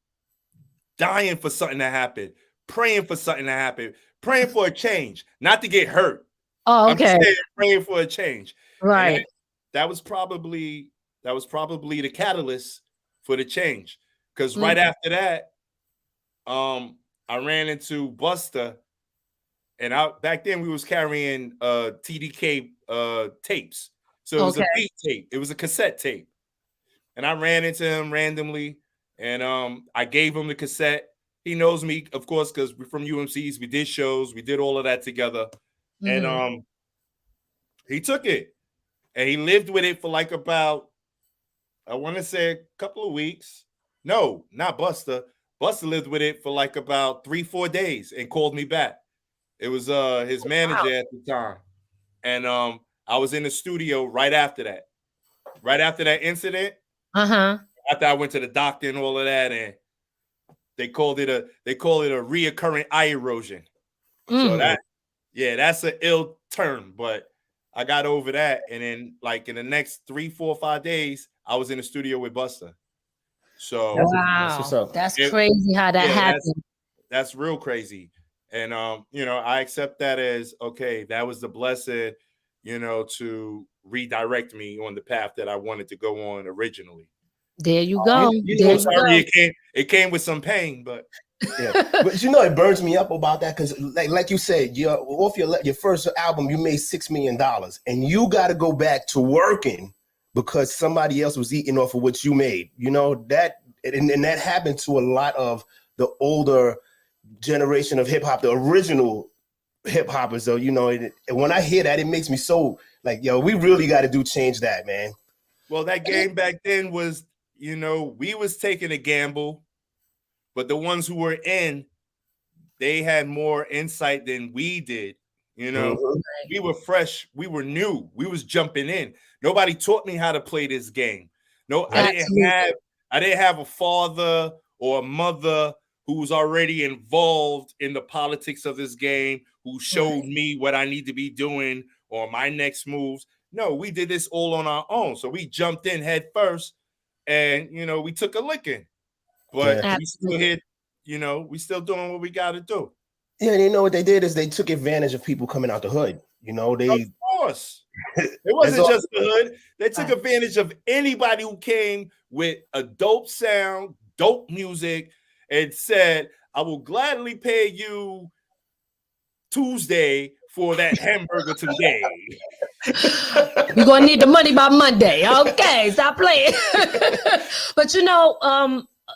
dying for something to happen, praying for something to happen, praying for a change, not to get hurt. Oh, okay. I'm saying praying for a change. Right. And that was probably the catalyst for the change. Because right after that, I ran into Busta, and back then we was carrying TDK tapes. So it was a beat tape. It was a cassette tape. And I ran into him randomly, and I gave him the cassette. He knows me, of course, because we're from UMCs. We did shows. We did all of that together. And he took it. And he lived with it for like about, I want to say a couple of weeks. No, not Busta. Busta lived with it for like about 3-4 days and called me back. It was his manager at the time. And I was in the studio right after that. Right after that incident. After I went to the doctor and all of that, and they called it a reoccurring eye erosion. So that's an ill term, but I got over that. And then like in the next 3, 4, 5 days, I was in the studio with Busta. So wow, that's crazy how that happened. That's real crazy. And you know, I accept that as okay, that was the blessing, you know, to redirect me on the path that I wanted to go on originally. There you go. It came with some pain, but yeah. But you know, it burns me up about that because, like you said, off your first album, you made $6 million, and you got to go back to working because somebody else was eating off of what you made. You know that, and that happened to a lot of the older generation of hip hop, the original hip hoppers. Though, you know, and when I hear that, it makes me so like, yo, we really got to change that, man. Well, that game back then was, you know, we was taking a gamble. But the ones who were in, they had more insight than we did. You know, we were fresh. We were new. We was jumping in. Nobody taught me how to play this game. No, I didn't have a father or a mother who was already involved in the politics of this game, who showed me what I need to be doing or my next moves. No, we did this all on our own. So we jumped in head first, and we took a licking. But we still here, we still doing what we got to do. Yeah, and what they did is they took advantage of people coming out the hood. Of course. It wasn't just the hood. They took advantage of anybody who came with a dope sound, dope music, and said, I will gladly pay you Tuesday for that hamburger today. You're gonna need the money by Monday. Okay, stop playing. But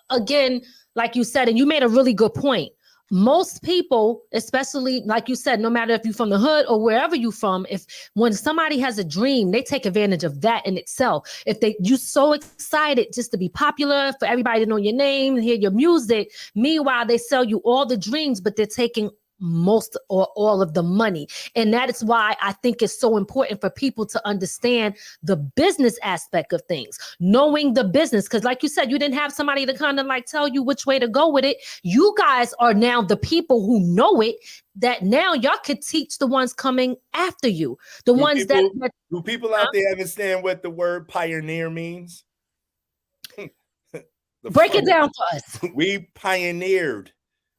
again, like you said, and you made a really good point. Most people, especially like you said, no matter if you're from the hood or wherever you're from, when somebody has a dream, they take advantage of that in itself. If you so excited just to be popular, for everybody to know your name, hear your music, meanwhile they sell you all the dreams, but they're taking most or all of the money. And that is why I think it's so important for people to understand the business aspect of things, knowing the business. Because like you said, you didn't have somebody to kind of like tell you which way to go with it. You guys are now the people who know it, that now y'all could teach the ones coming after you. Do people out there understand what the word pioneer means? Break it down for us. We pioneered.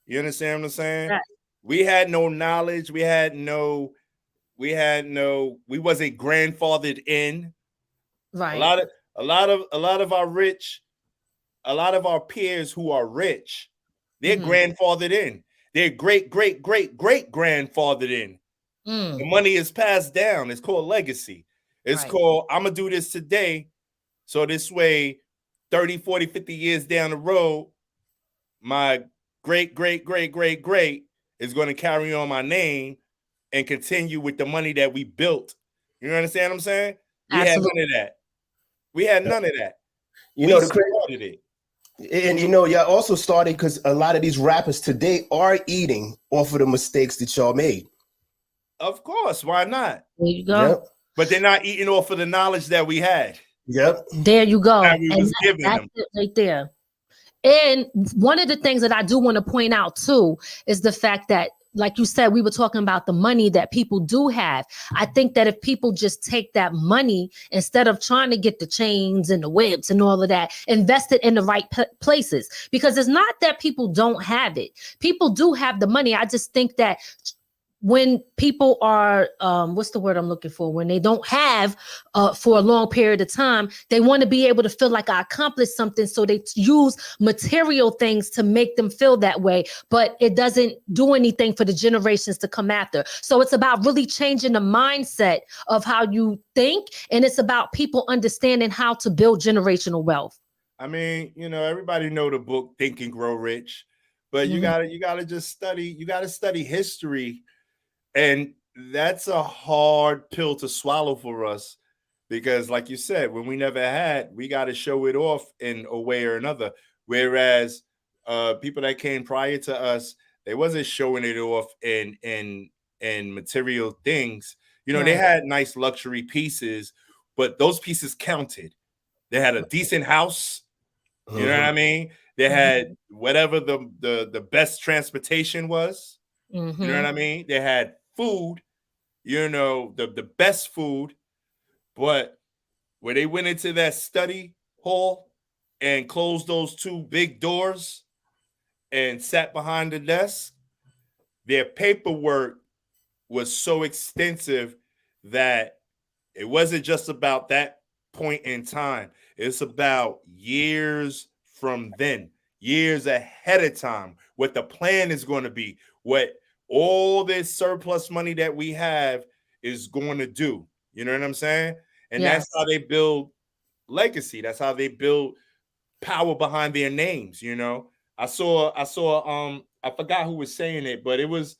You understand what I'm saying? Right. We had no knowledge. We wasn't grandfathered in. Right. A lot of our peers who are rich, they're grandfathered in. They're great grandfathered in. The money is passed down. It's called legacy. It's called, I'm going to do this today. So this way, 30, 40, 50 years down the road, my great is going to carry on my name and continue with the money that we built. You understand what I'm saying? We had none of that. Started it. And y'all also started because a lot of these rappers today are eating off of the mistakes that y'all made. Of course, why not? There you go. Yep. But they're not eating off of the knowledge that we had. Yep. There you go. And that's it right there. And one of the things that I do want to point out too is the fact that, like you said, we were talking about the money that people do have. I think that if people just take that money, instead of trying to get the chains and the whips and all of that, invest it in the right places. Because it's not that people don't have it. People do have the money. I just think that when people are, what's the word I'm looking for? When they don't have for a long period of time, they want to be able to feel like I accomplished something. So they use material things to make them feel that way, but it doesn't do anything for the generations to come after. So it's about really changing the mindset of how you think. And it's about people understanding how to build generational wealth. I mean, everybody know the book Think and Grow Rich, but you gotta just study. You got to study history. And that's a hard pill to swallow for us because, like you said, when we never had, we got to show it off in a way or another. Whereas people that came prior to us, they wasn't showing it off in material things. They had nice luxury pieces, but those pieces counted. They had a decent house. You know what I mean? They had whatever the best transportation was. You know what I mean? They had food, the best food, but when they went into that study hall and closed those two big doors and sat behind the desk, their paperwork was so extensive that it wasn't just about that point in time. It's about years from then, years ahead of time, what the plan is going to be, what all this surplus money that we have is going to do. You know what I'm saying? And that's how they build legacy. That's how they build power behind their names. I saw I forgot who was saying it, but it was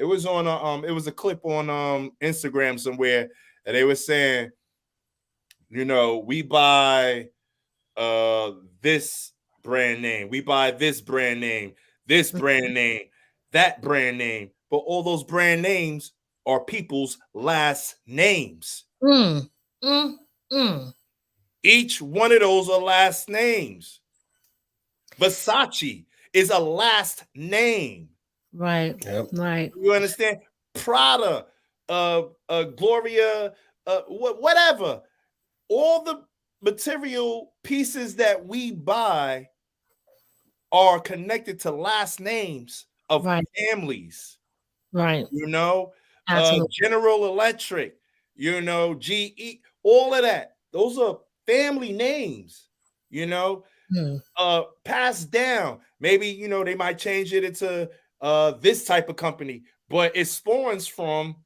on it was a clip on Instagram somewhere, and they were saying, we buy this brand name, we buy this brand name, this brand name, that brand name. But all those brand names are people's last names. Each one of those are last names. Versace is a last name. Right. Yep. Right. You understand? Prada, Gloria whatever. All the material pieces that we buy are connected to last names of families. Right. You know, General Electric, you know, GE, all of that. Those are family names, you know, passed down. Maybe, you know, they might change it into this type of company, but it spawns from,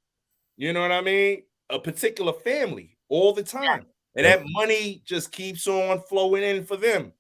you know what I mean, a particular family all the time. And that money just keeps on flowing in for them.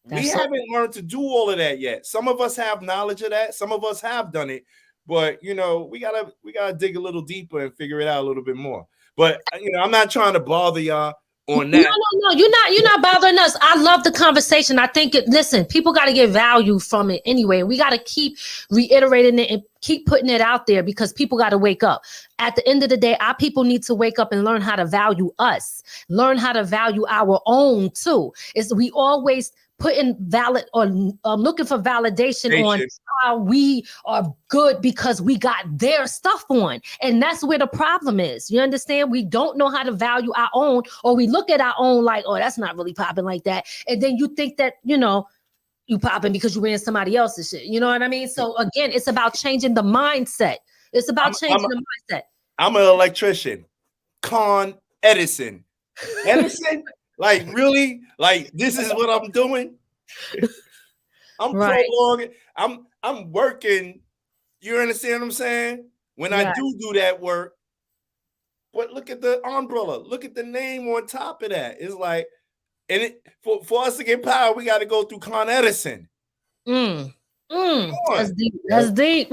We haven't learned to do all of that yet. Some of us have knowledge of that. Some of us have done it, but you know, we gotta dig a little deeper and figure it out a little bit more. But you know, I'm not trying to bother y'all on that. No, you're not bothering us. I love the conversation. I think listen, people got to get value from it anyway. We got to keep reiterating it and keep putting it out there because people got to wake up. At the end of the day, our people need to wake up and learn how to value us, learn how to value our own too. We always putting valid or looking for validation on how we are good because we got their stuff on. And that's where the problem is. You understand? We don't know how to value our own, or we look at our own like, oh, that's not really popping like that. And then you think that, you know, you popping because you ran somebody else's shit. You know what I mean? So again, it's about changing the mindset. It's about changing the mindset. I'm an electrician. Con Edison. Edison? Like, really? Like, this is what I'm doing? I'm prolonging. I'm working. You understand what I'm saying? When I do that work, but look at the umbrella. Look at the name on top of that. It's like, and for us to get power, we got to go through Con Edison. That's deep. That's deep.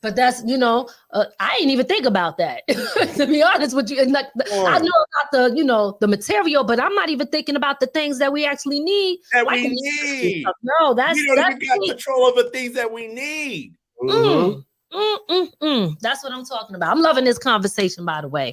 But that's, you know, I didn't even think about that, to be honest with you. And like, I know about the, you know, the material, but I'm not even thinking about the things that we actually need. No, we don't even got control over things that we need. That's what I'm talking about. I'm loving this conversation, by the way.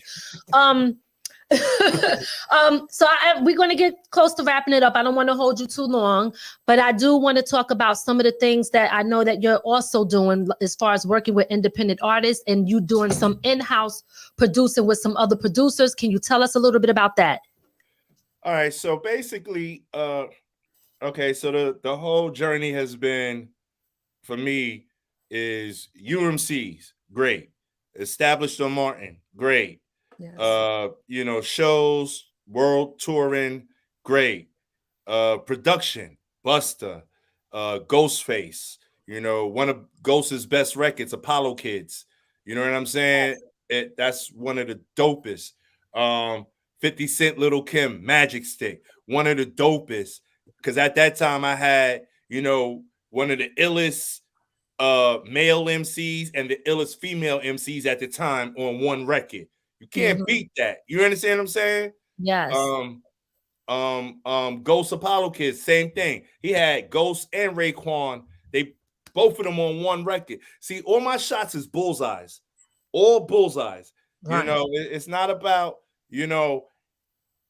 So we're going to get close to wrapping it up. I don't want to hold you too long, but I do want to talk about some of the things that I know that you're also doing as far as working with independent artists and you doing some in-house producing with some other producers. Can you tell us a little bit about that? All right. So basically, okay. So the whole journey has been, for me, is UMCs, great. Established on Martin, great. Yes. You know, shows, world touring, great. Production, Busta, Ghostface, you know, one of Ghost's best records, Apollo Kids. You know what I'm saying? That's one of the dopest. 50 Cent, Lil Kim, Magic Stick, one of the dopest. Because at that time I had, you know, one of the illest male MCs and the illest female MCs at the time on one record. You can't beat that. You understand what I'm saying? Yes. Ghost Apollo Kids, same thing. He had Ghost and Raekwon. They both of them on one record. See, all my shots is bullseyes. All bullseyes. Right. You know, it's not about, you know,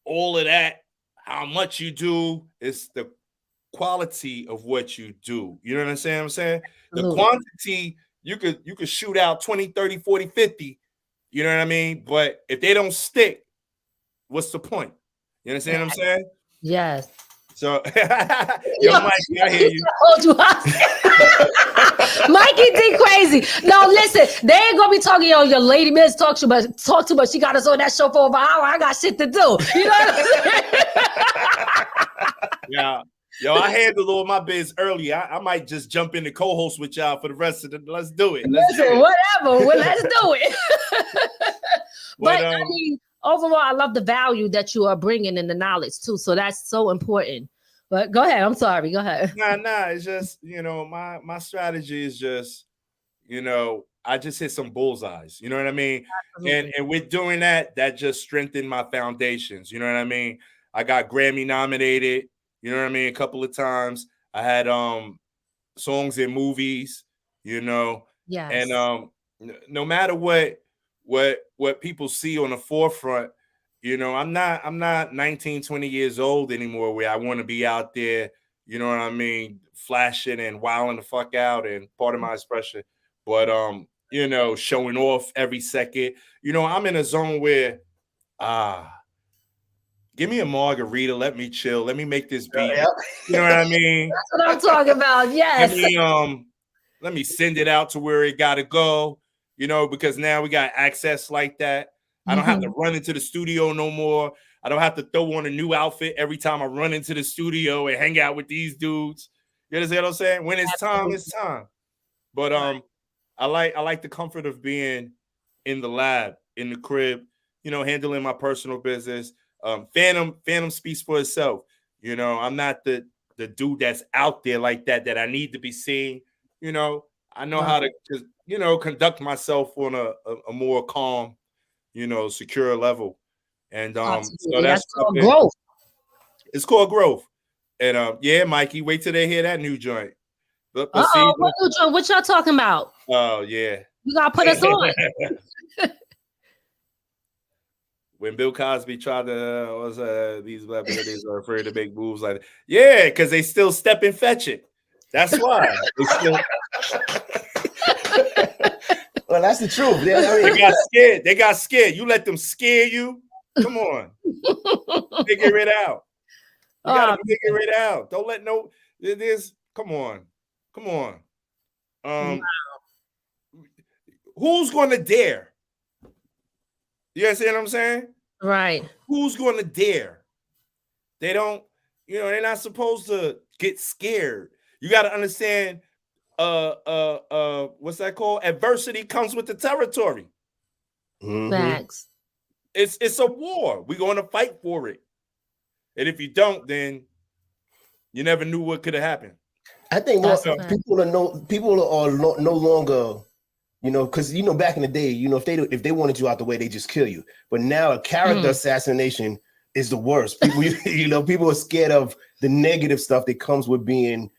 all of that, how much you do. It's the quality of what you do. You know what I'm saying? The quantity, you could shoot out 20, 30, 40, 50. You know what I mean? But if they don't stick, what's the point? You understand what I'm saying? Yes. So, yo, Mikey, I hear you. Mikey D crazy. No, listen, they ain't gonna be talking, yo, your lady Miz talk too much. She got us on that show for over an hour. I got shit to do. You know what I'm saying? Yeah. Yo, I handled all my biz early. I might just jump in the co-host with y'all for the rest of the. Let's do it. Whatever. Well, let's do it. But I mean, overall, I love the value that you are bringing in the knowledge too. So that's so important. But go ahead. I'm sorry. Go ahead. Nah. It's just, you know, my strategy is just, you know, I just hit some bullseyes. You know what I mean? Absolutely. And with doing that just strengthened my foundations. You know what I mean? I got Grammy nominated. You know what I mean? A couple of times. I had songs in movies, you know. Yes. And no matter what people see on the forefront, you know, I'm not 19, 20 years old anymore where I want to be out there, you know what I mean, flashing and wilding the fuck out, and part of my expression. But you know, showing off every second. You know, I'm in a zone where, give me a margarita, let me chill, let me make this beat. Yep. You know what I mean? That's what I'm talking about. Yes. Let me send it out to where it gotta go, you know, because now we got access like that. I don't have to run into the studio no more. I don't have to throw on a new outfit every time I run into the studio and hang out with these dudes. You understand what I'm saying? When it's time, it's time. But I like the comfort of being in the lab, in the crib, you know, handling my personal business. Fantom speaks for itself. You know, I'm not the dude that's out there like that I need to be seen. You know, I know how to just, you know, conduct myself on a more calm, you know, secure level. And so that's called growth. It's called growth. And yeah, Mikey, wait till they hear that new joint. But what new joint? What y'all talking about? Oh yeah. You gotta put us on. When Bill Cosby tried to these black ladies are afraid to make moves like that. Yeah, because they still step and fetch it. That's why. Well, that's the truth. They got scared. They got scared. You let them scare you. Come on. Figure it out. You gotta figure it out. Don't let no this. Come on. Who's gonna dare? You understand what I'm saying? Right. Who's going to dare? They don't, you know, they're not supposed to get scared. You got to understand, what's that called? Adversity comes with the territory. Facts. It's a war. We're going to fight for it. And if you don't, then you never knew what could have happened. I think people are no longer, you know, because, you know, back in the day, you know, if they wanted you out the way, they just kill you. But now a character assassination is the worst. People, you know, people are scared of the negative stuff that comes with being,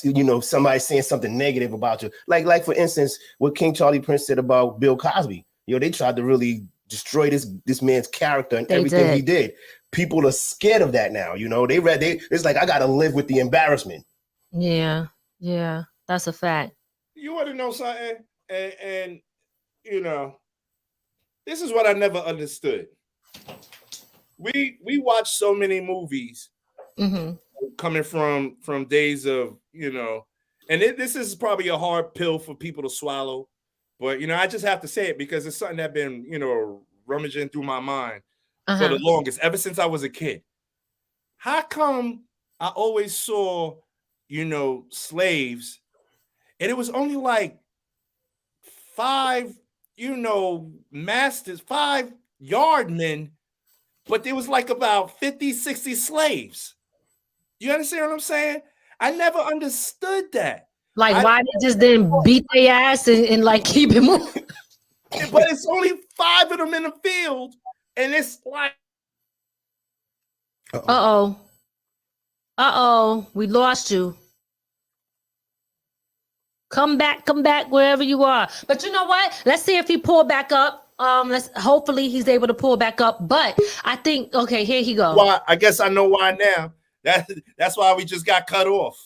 you know, somebody saying something negative about you. Like for instance, what King Charlie Prince said about Bill Cosby. You know, they tried to really destroy this man's character and everything he did. People are scared of that now. You know, it's like, I got to live with the embarrassment. Yeah, that's a fact. You want to know something? And you know, this is what I never understood. We watch so many movies coming from days of, you know, and this is probably a hard pill for people to swallow, but you know, I just have to say it because it's something that's been, you know, rummaging through my mind for the longest, ever since I was a kid. How come I always saw, you know, slaves, and it was only like 5, you know, masters, 5 yardmen, but there was like about 50, 60 slaves. You understand what I'm saying? I never understood that. Like, why they just didn't beat their ass and like keep it moving? But it's only 5 of them in the field, and it's like, we lost you. Come back wherever you are. But you know what? Let's see if he pulled back up. Hopefully he's able to pull back up. But I think, okay, here he goes. Well, I guess I know why now. That's why we just got cut off.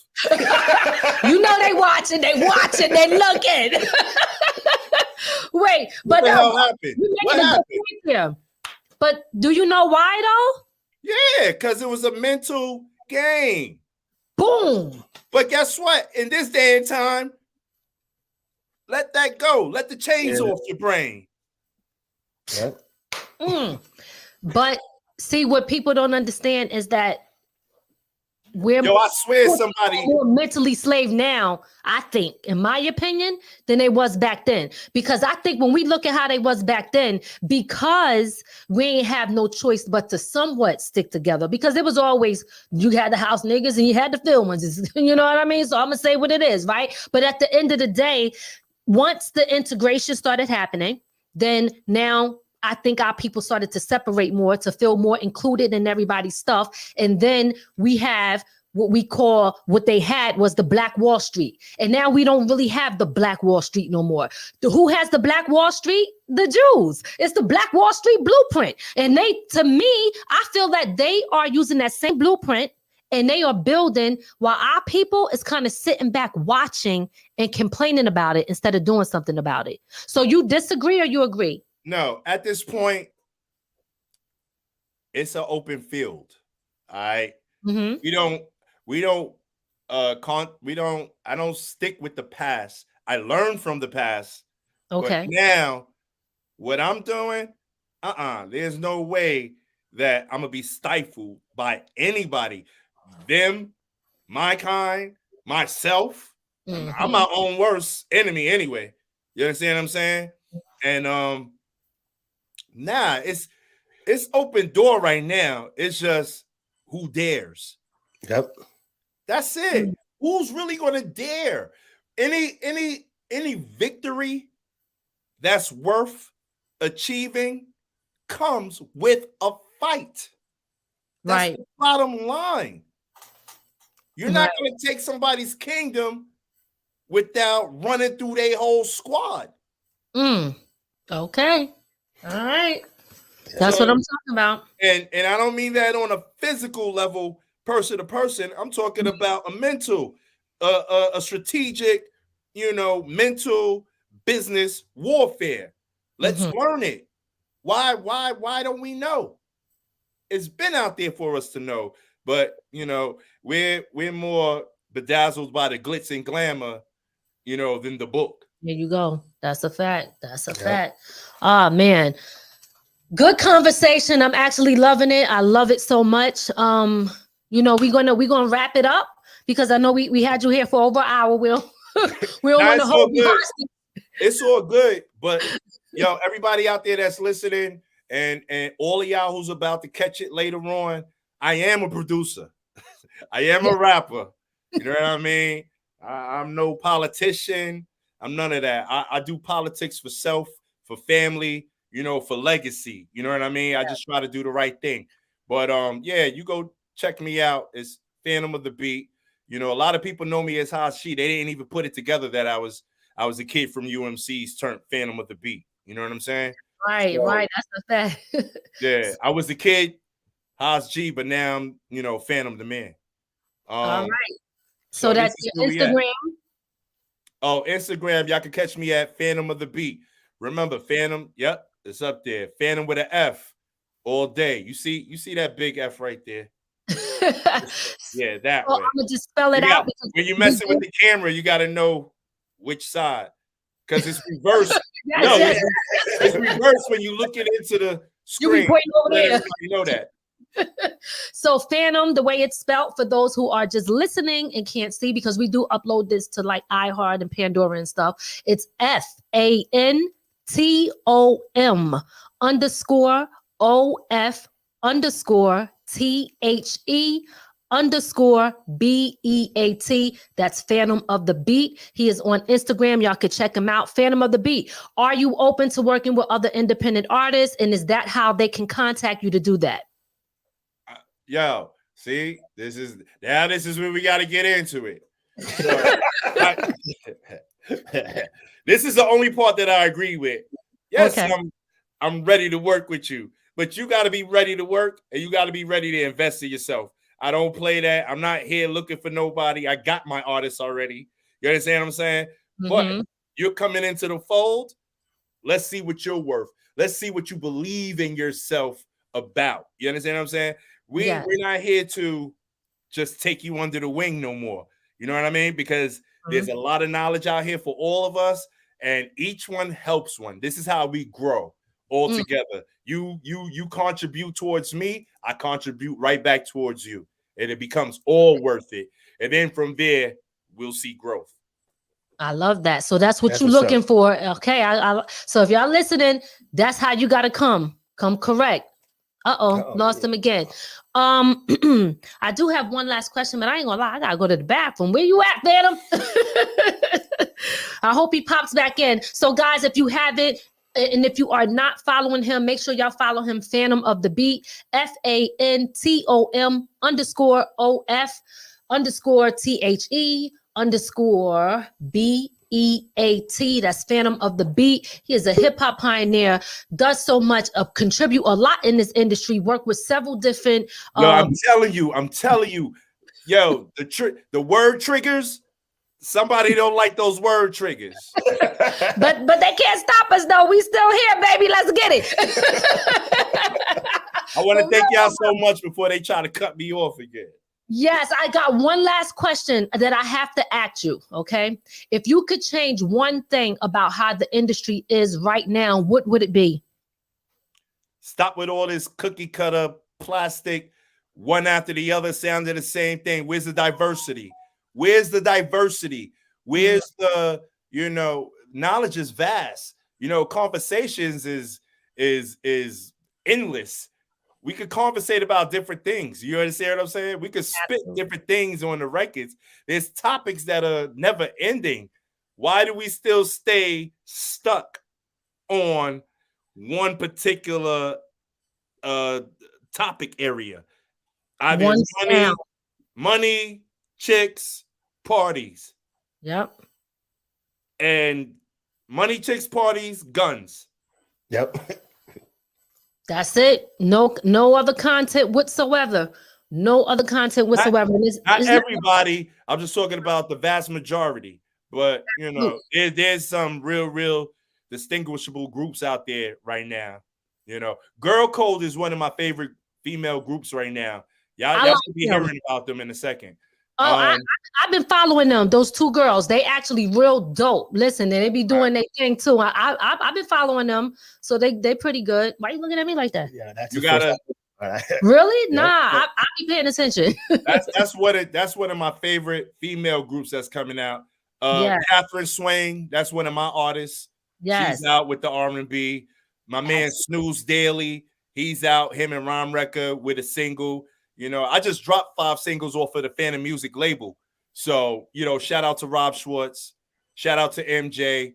You know they watching, they looking. Wait, but what the hell happened? What happened? But do you know why though? Yeah, because it was a mental game. Boom. But guess what? In this day and time, let that go. Let the chains off your brain. Yep. But see, what people don't understand is that we're I swear somebody more mentally slave now, I think, in my opinion, than they was back then. Because I think when we look at how they was back then, because we ain't have no choice but to somewhat stick together. Because it was always, you had the house niggas and you had the field ones. You know what I mean? So I'm gonna say what it is, right? But at the end of the day, once the integration started happening, then now I think our people started to separate more, to feel more included in everybody's stuff. And then we have what they had was the Black Wall Street. And now we don't really have the Black Wall Street no more. Who has the Black Wall Street? The Jews. It's the Black Wall Street blueprint. And to me, I feel that they are using that same blueprint and they are building while our people is kind of sitting back watching and complaining about it instead of doing something about it. So you disagree or you agree? No, at this point, it's an open field. All right. Mm-hmm. I don't stick with the past. I learn from the past. Okay. But now what I'm doing, there's no way that I'm gonna be stifled by anybody. Them, my kind, myself. Mm-hmm. I'm my own worst enemy anyway. You understand what I'm saying? And it's open door right now. It's just who dares. Yep. That's it. Who's really gonna dare? Any victory that's worth achieving comes with a fight. That's right. the bottom line. You're not going to take somebody's kingdom without running through their whole squad. Okay. All right. That's what I'm talking about. And I don't mean that on a physical level, person to person. I'm talking about a mental, a strategic, mental business warfare. Let's learn it. Why don't we know? It's been out there for us to know, but we're more bedazzled by the glitz and glamour, than the book. There you go. That's a fact. That's a fact. Ah, man. Good conversation. I'm actually loving it. I love it so much. We're gonna wrap it up because I know we had you here for over an hour. We don't want to hold you hostage. It's all good, but everybody out there that's listening and all of y'all who's about to catch it later on, I am a producer. I am a rapper. You know what I mean? I'm no politician. I'm none of that. I do politics for self, for family, for legacy. You know what I mean? I just try to do the right thing. But you go check me out. It's Fantom of the Beat. A lot of people know me as Haas G. They didn't even put it together that I was a kid from UMC's turned Fantom of the Beat. You know what I'm saying? Right. That's a fact. Yeah, I was the kid, Haas G, but now I'm, Fantom the man. All right. So that's your Instagram. Oh, Instagram. Y'all can catch me at Fantom of the Beat. Remember, Fantom. Yep, it's up there. Fantom with an F all day. You see that big F right there? Yeah, that way. I'm gonna just spell it out. When you're messing with the camera, you got to know which side. Because it's reversed. It's reversed when you look into the screen. You know that. So Fantom, the way it's spelled for those who are just listening and can't see, because we do upload this to like iHeart and Pandora and stuff. It's FANTOM_THE_BEAT. That's Fantom of the Beat. He is on Instagram. Y'all could check him out. Fantom of the Beat. Are you open to working with other independent artists? And is that how they can contact you to do that? Yo, see, this is where we got to get into it. This is the only part that I agree with. Yes, okay. I'm ready to work with you, but you got to be ready to work and you got to be ready to invest in yourself. I don't play that. I'm not here looking for nobody. I got my artists already. You understand what I'm saying? But you're coming into the fold. Let's see what you're worth. Let's see what you believe in yourself about. You understand what I'm saying? We're not here to just take you under the wing no more. You know what I mean? Because there's a lot of knowledge out here for all of us, and each one helps one. This is how we grow all together. You contribute towards me, I contribute right back towards you, and it becomes all worth it. And then from there, we'll see growth. I love that. So that's what you're looking for. Okay. So if y'all listening, that's how you got to come correct. Lost him again. I do have one last question, but I ain't gonna lie, I gotta go to the bathroom. Where you at, Fantom? I hope he pops back in. So guys, if you haven't, and if you are not following him, make sure y'all follow him, Fantom of the Beat, FANTOM_OF_THE_BEAT. That's Fantom of the Beat. He is a hip-hop pioneer, does so much, contribute a lot in this industry, work with several different I'm telling you, Yo, the word triggers. Somebody don't like those word triggers. but they can't stop us though. We still here, baby. Let's get it. I want to thank y'all so much before they try to cut me off again. Yes, I got one last question that I have to ask you, okay? If you could change one thing about how the industry is right now, what would it be? Stop with all this cookie cutter plastic, one after the other sounding the same thing. Where's the diversity? Where's the diversity? Where's the, knowledge is vast. Conversations is endless. We could conversate about different things. You understand what I'm saying? We could spit different things on the records. There's topics that are never ending. Why do we still stay stuck on one particular topic area? Either money, chicks, parties. Yep. And money, chicks, parties, guns. Yep. That's it. No other content whatsoever. No other content whatsoever. Not everybody. I'm just talking about the vast majority. But there's some real distinguishable groups out there right now. Girl Code is one of my favorite female groups right now. Y'all should be hearing about them in a second. Oh, I've been following them. Those two girls, they actually real dope. Listen, they be doing their thing too. I've been following them, so they pretty good. Why are you looking at me like that? Yeah, that's you gotta. Really? Nah, I be paying attention. that's one of my favorite female groups that's coming out. Catherine Swain, that's one of my artists. Yes, she's out with the R&B. My man Snooze Daily, he's out. Him and Ron Wrecker with a single. I just dropped 5 singles off of the Fantom Music label. So, shout out to Rob Schwartz. Shout out to MJ.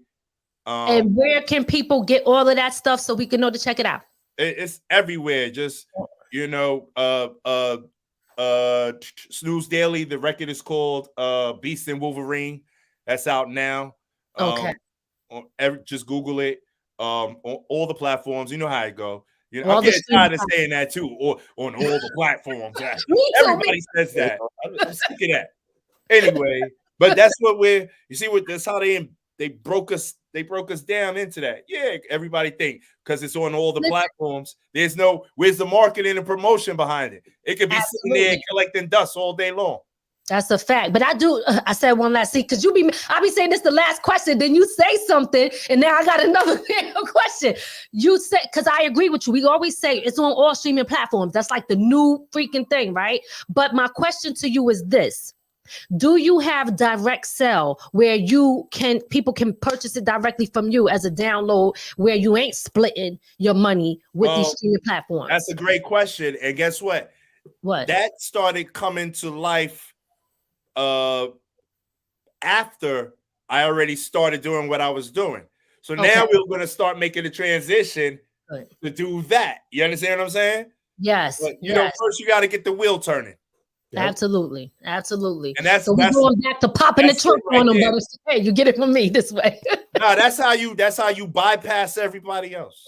And where can people get all of that stuff so we can know to check it out? It's everywhere. Just, Snooze Daily. The record is called Beast and Wolverine. That's out now. Okay. Just Google it. On all the platforms. You know how it go. I'm getting tired of saying that too, or on all the platforms. Everybody says that. I'm sick of that. Anyway, but that's what that's how they broke us down into that. Yeah, everybody think because it's on all the platforms. Where's the marketing and promotion behind it? It could be sitting there collecting dust all day long. That's a fact. But I said one last thing because I be saying this the last question, then you say something, and now I got another question. You said, because I agree with you, we always say it's on all streaming platforms. That's like the new freaking thing, right? But my question to you is this. Do you have direct sell where people can purchase it directly from you as a download where you ain't splitting your money with these streaming platforms? That's a great question. And guess what? What? That started coming to life after I already started doing what I was doing. So now we're going to start making the transition to do that. You understand what I'm saying? Yes. But, first you got to get the wheel turning. Yep. Absolutely. And that's we're going back to popping the trunk on them, brother. Hey, you get it from me this way. No, that's how you bypass everybody else.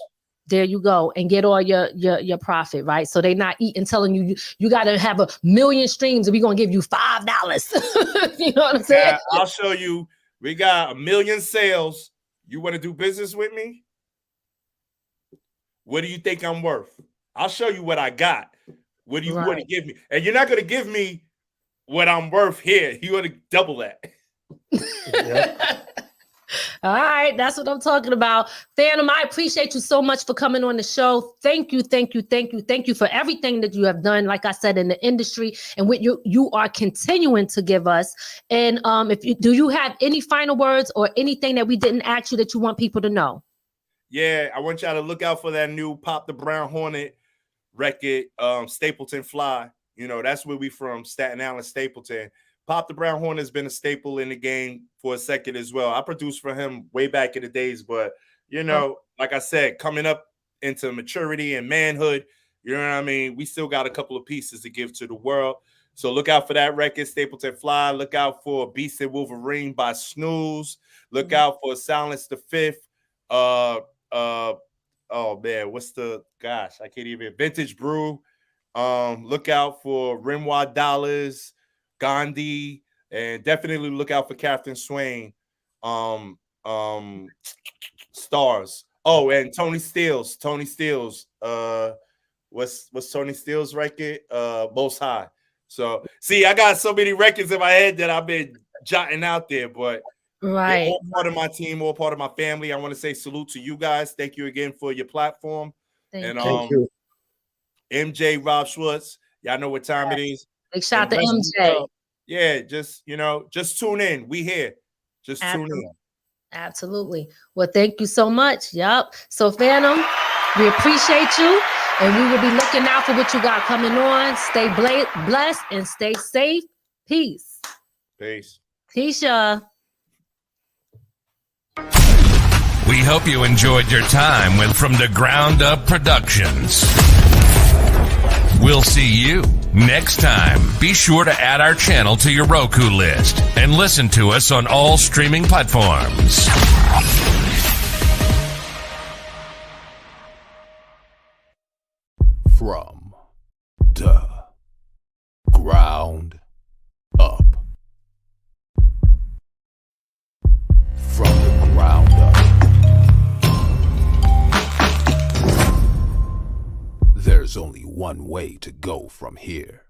There you go, and get all your profit, right? So they not eating, telling you got to have 1 million streams, and we're gonna give you $5. You know what I'm saying? Yeah, I'll show you. We got 1 million sales. You want to do business with me? What do you think I'm worth? I'll show you what I got. What do you want to give me? And you're not gonna give me what I'm worth here. You want to double that. Yeah. All right, that's what I'm talking about. Fantom, I appreciate you so much for coming on the show. Thank you for everything that you have done, like I said, in the industry and what you are continuing to give us. And do you have any final words or anything that we didn't ask you that you want people to know? Yeah, I want y'all to look out for that new Pop the Brown Hornet record, Stapleton Fly. That's where we from, Staten Island, Stapleton. Pop the Brown Hornet has been a staple in the game for a second as well. I produced for him way back in the days, but, like I said, coming up into maturity and manhood, you know what I mean? We still got a couple of pieces to give to the world. So look out for that record, Stapleton Fly. Look out for Beast and Wolverine by Snooze. Look out for Silence the Fifth. Oh, man, I can't even. Vintage Brew. Look out for Renoir Dollars. Gandhi, and definitely look out for Catherine Swain. Stars. Oh, and Tony Steele's. What's Tony Steele's record? Most High. So see, I got so many records in my head that I've been jotting out there, but right, all part of my team, all part of my family. I want to say salute to you guys. Thank you again for your platform. Thank you. MJ, Rob Schwartz, y'all know what time it is. Big shout to MJ. Yeah, just tune in. We here. Just tune in. Absolutely. Well, thank you so much. Yep. So Fantom, we appreciate you, and we will be looking out for what you got coming on. Stay blessed and stay safe. Peace. Peace. Tisha. We hope you enjoyed your time with From the Ground Up Productions. We'll see you next time. Be sure to add our channel to your Roku list and listen to us on all streaming platforms. From the ground up. From the ground up. There's only one way to go from here.